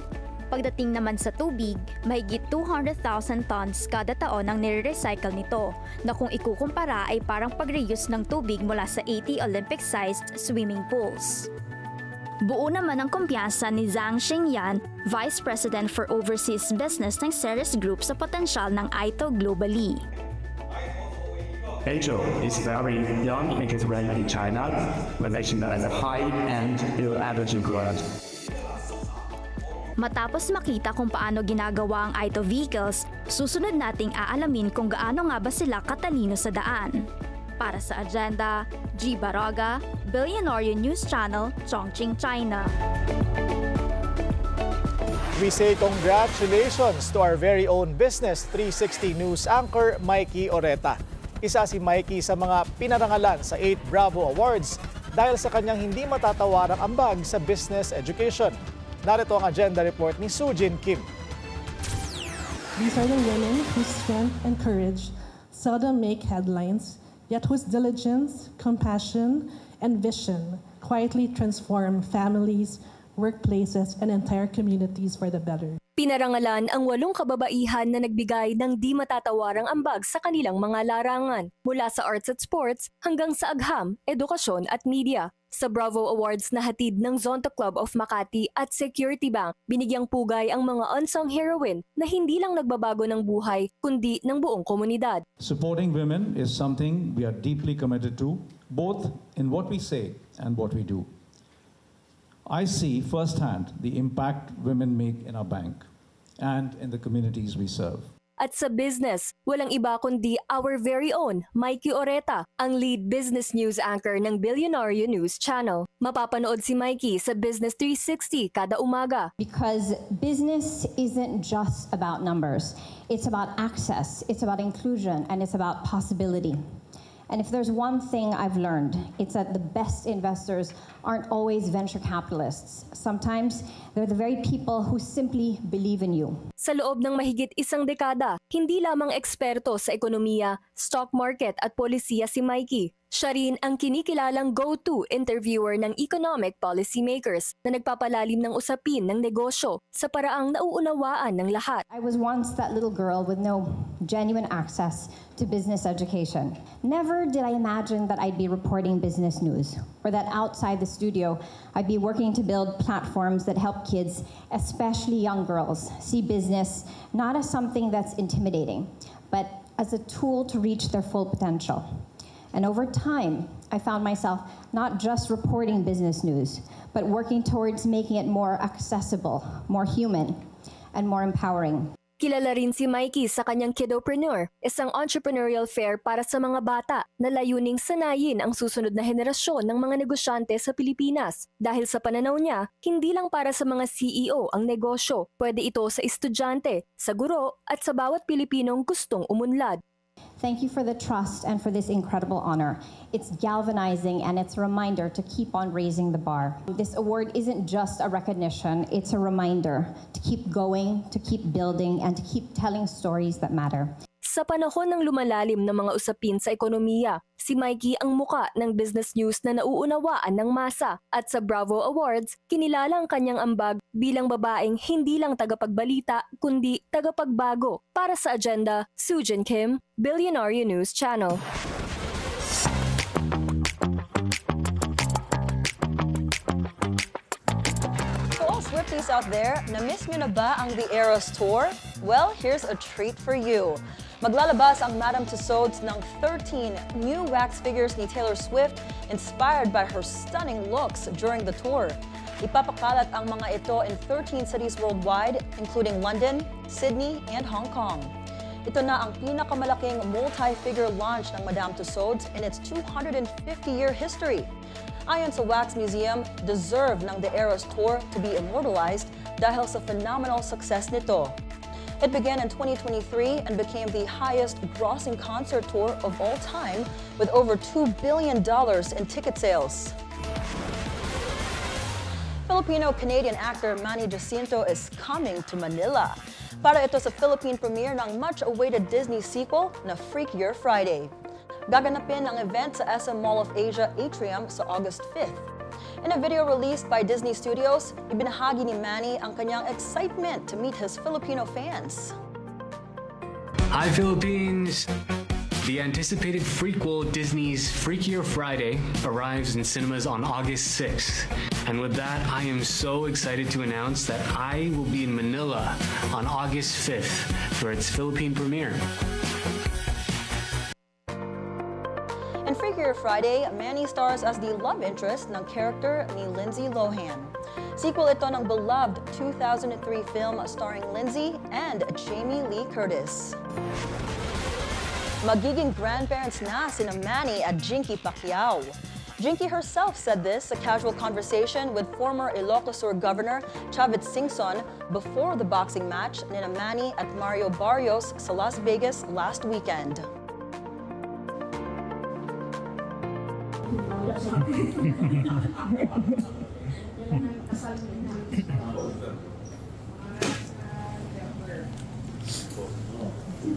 Pagdating naman sa tubig, mahigit 200,000 tons kada taon ang nire-recycle nito, na kung ikukumpara ay parang pag-reuse ng tubig mula sa 80 Olympic-sized swimming pools. Buo naman ang kumpiyansa ni Zhang Xingyan, Vice President for Overseas Business ng Ceres Group sa potensyal ng Aito globally. Aito is very young in its rank in China, making it a high-end energy brand. Matapos makita kung paano ginagawa ang Aito vehicles, susunod nating aalamin kung gaano nga ba sila katalino sa daan. Para sa Agenda, G. Baroga, Billionaire News Channel, Chongqing, China. We say congratulations to our very own Business 360 News anchor, Mikey Oreta. Isa si Mikey sa mga pinarangalan sa 8 Bravo Awards dahil sa kanyang hindi matatawarang ambag sa business education. Narito ang agenda report ni Sujin Kim. These are the women whose strength and courage seldom make headlines, yet whose diligence, compassion, and vision quietly transform families, workplaces, and entire communities for the better. Pinarangalan ang 8 kababaihan na nagbigay ng di matatawarang ambag sa kanilang mga larangan, mula sa arts at sports hanggang sa agham, edukasyon at media. Sa Bravo Awards na hatid ng Zonta Club of Makati at Security Bank, binigyang pugay ang mga unsung heroine na hindi lang nagbabago ng buhay, kundi ng buong komunidad. Supporting women is something we are deeply committed to, both in what we say and what we do. I see firsthand the impact women make in our bank and in the communities we serve. At sa business, walang iba kundi our very own Mikey Oreta, ang lead business news anchor ng Billionaire News Channel. Mapapanood si Mikey sa Business 360 kada umaga. Because business isn't just about numbers. It's about access, it's about inclusion, and it's about possibility. And if there's one thing I've learned, it's that the best investors aren't always venture capitalists. Sometimes they're the very people who simply believe in you. Sa loob ng mahigit 1 dekada, hindi lamang eksperto sa ekonomiya, stock market at polisiya si Mikey. Siya rin ang kinikilalang go-to interviewer ng economic policymakers na nagpapalalim ng usapin ng negosyo sa paraang nauunawaan ng lahat. I was once that little girl with no genuine access to business education. Never did I imagine that I'd be reporting business news, or that outside the studio I'd be working to build platforms that help kids, especially young girls, see business not as something that's intimidating, but as a tool to reach their full potential. And over time, I found myself not just reporting business news, but working towards making it more accessible, more human, and more empowering. Kilala rin si Mikey sa kanyang Kidopreneur, isang entrepreneurial fair para sa mga bata na layuning sanayin ang susunod na henerasyon ng mga negosyante sa Pilipinas. Dahil sa pananaw niya, hindi lang para sa mga CEO ang negosyo, pwede ito sa estudyante, sa guro at sa bawat Pilipinong gustong umunlad. Thank you for the trust and for this incredible honor. It's galvanizing and it's a reminder to keep on raising the bar. This award isn't just a recognition, it's a reminder to keep going, to keep building, and to keep telling stories that matter. Sa panahon ng lumalalim na mga usapin sa ekonomiya, si Mikey ang muka ng business news na nauunawaan ng masa at sa Bravo Awards, kinilala ang kanyang ambag bilang babaeng hindi lang tagapagbalita kundi tagapagbago. Para sa agenda, Sujin Kim, Billionaire News Channel. Swifties out there, na-miss nyo na ba ang The Eras Tour? Well, here's a treat for you. Maglalabas ang Madame Tussauds ng 13 new wax figures ni Taylor Swift inspired by her stunning looks during the tour. Ipapakalat ang mga ito in 13 cities worldwide, including London, Sydney, and Hong Kong. Ito na ang pinakamalaking multi-figure launch ng Madame Tussauds in its 250-year history. Ayon sa Wax Museum, deserve ng The Eras Tour to be immortalized dahil sa phenomenal success nito. It began in 2023 and became the highest grossing concert tour of all time with over $2 billion in ticket sales. Filipino-Canadian actor Manny Jacinto is coming to Manila. Para ito sa Philippine premiere ng much-awaited Disney sequel na Freakier Friday. Gaganapin ang event sa SM Mall of Asia Atrium sa August 5th. In a video released by Disney Studios, ibinahagi ni Manny ang kanyang excitement to meet his Filipino fans. Hi Philippines! The anticipated prequel Disney's Freakier Friday arrives in cinemas on August 6th. And with that, I am so excited to announce that I will be in Manila on August 5th for its Philippine premiere. In Freakier Friday, Manny stars as the love interest ng character ni Lindsay Lohan. Sequel ito ng beloved 2003 film starring Lindsay and Jamie Lee Curtis. Magiging grandparents na sina Manny at Jinky Pacquiao. Jinky herself said this a casual conversation with former Ilocos Sur Governor Chavit Singson before the boxing match nina Manny at Mario Barrios sa Las Vegas last weekend.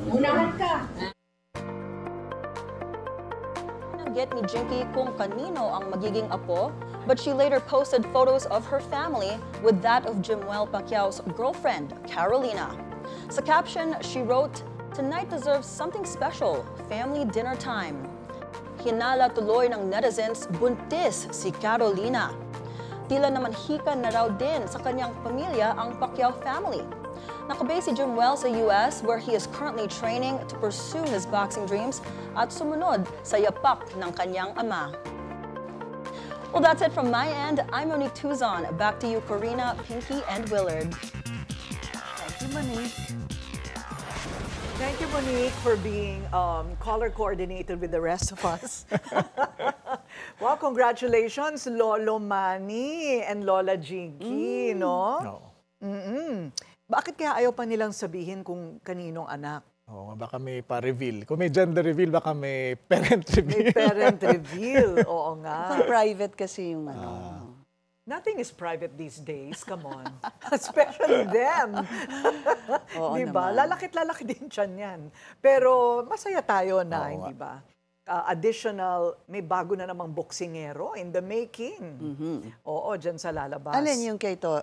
Unahan ka! Get ni Jinky kung kanino ang magiging apo, but she later posted photos of her family with that of Jimwell Pacquiao's girlfriend, Carolina. Sa caption, she wrote, "Tonight deserves something special, family dinner time." Hinala tuloy ng netizens, buntis si Carolina. Tila naman hika na raw din sa kanyang pamilya ang Pacquiao family. Nakabase si Jimwell sa US where he is currently training to pursue his boxing dreams at sumunod sa yapak ng kanyang ama. Well, that's it from my end. I'm Monique Tuzon. Back to you, Corina, Pinky, and Willard. Thank you, Monique. Thank you, Monique, for being color coordinated with the rest of us. Wow, congratulations, Lolo Manny and Lola Jinky, no? No. Bakit kaya ayaw pa nilang sabihin kung kaninong anak? Oo, baka may pa-reveal. Kung may gender reveal, baka may parent reveal. May parent reveal, oo nga. Private kasi yung Nothing is private these days, come on. Especially them. Oo diba? naman. Lalakit-lalaki din tiyan yan. Pero masaya tayo na, hindi ba? Additional, may bago na namang boksingero in the making. Oo, dyan sa lalabas. Alin yung kay to?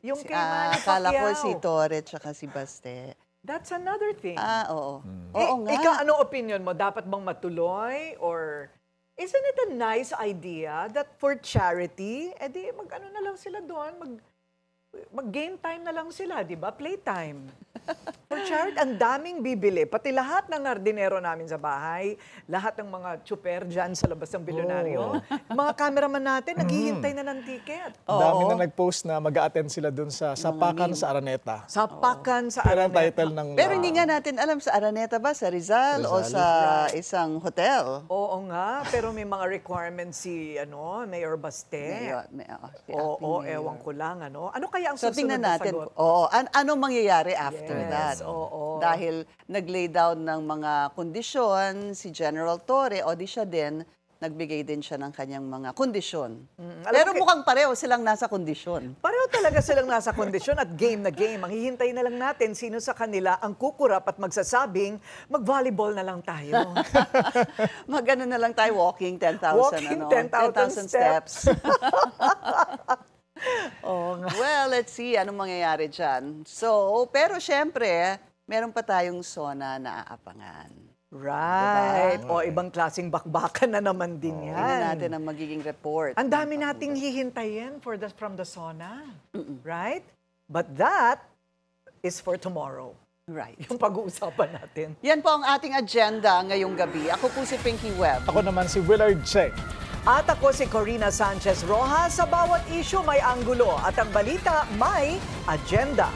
Yung kay Manny akala ko Pacquiao. si Torre tsaka si Baste. That's another thing. Oo. Oo nga. Ikaw, anong opinion mo? Dapat bang matuloy? Or isn't it a nice idea that for charity, edi mag-ano na lang sila doon, mag-game time na lang sila, di ba? Playtime. For charity, ang daming bibili. Pati lahat ng hardinero namin sa bahay, lahat ng mga tsuper dyan sa labas ng bilyonaryo, mga cameraman natin, naghihintay na ng ticket. Dami na nag-post na mag-a-attend sila dun sa Sapakan sa Araneta. Sapakan sa Pero ang Araneta. title ng... Pero hindi nga natin alam sa Araneta ba, sa Rizal o sa isang hotel? Oo nga, pero may mga requirements si Mayor Baste. Oo, ewan ko lang. Ano kaya ang So susunod tingnan na natin, sagot? anong mangyayari after that? Oo. Dahil nag-lay down ng mga kondisyon si General Torre, o di siya din, nagbigay din siya ng kanyang mga kondisyon. Alam Pero mo, mukhang pareho silang nasa kondisyon. Pareho talaga silang nasa kondisyon at game na game. Ang hihintay na lang natin sino sa kanila ang kukurap at magsasabing mag-volleyball na lang tayo. Mag-ano na lang tayo, walking 10,000 Walking 10,000 steps. Well, let's see anong mangyayari dyan. So, pero syempre, meron pa tayong SONA na aabangan. Right. O ibang klaseng bakbakan na naman din yan. Tingnan natin ang magiging report. Ang dami nating hihintayin from the SONA. Right? But that is for tomorrow. Right. Yung pag-uusapan natin. Yan po ang ating agenda ngayong gabi. Ako po si Pinky Webb. Ako naman si Willard Cheng. At ako si Corina Sanchez Rojas. Sa bawat issue may anggulo at ang balita may agenda.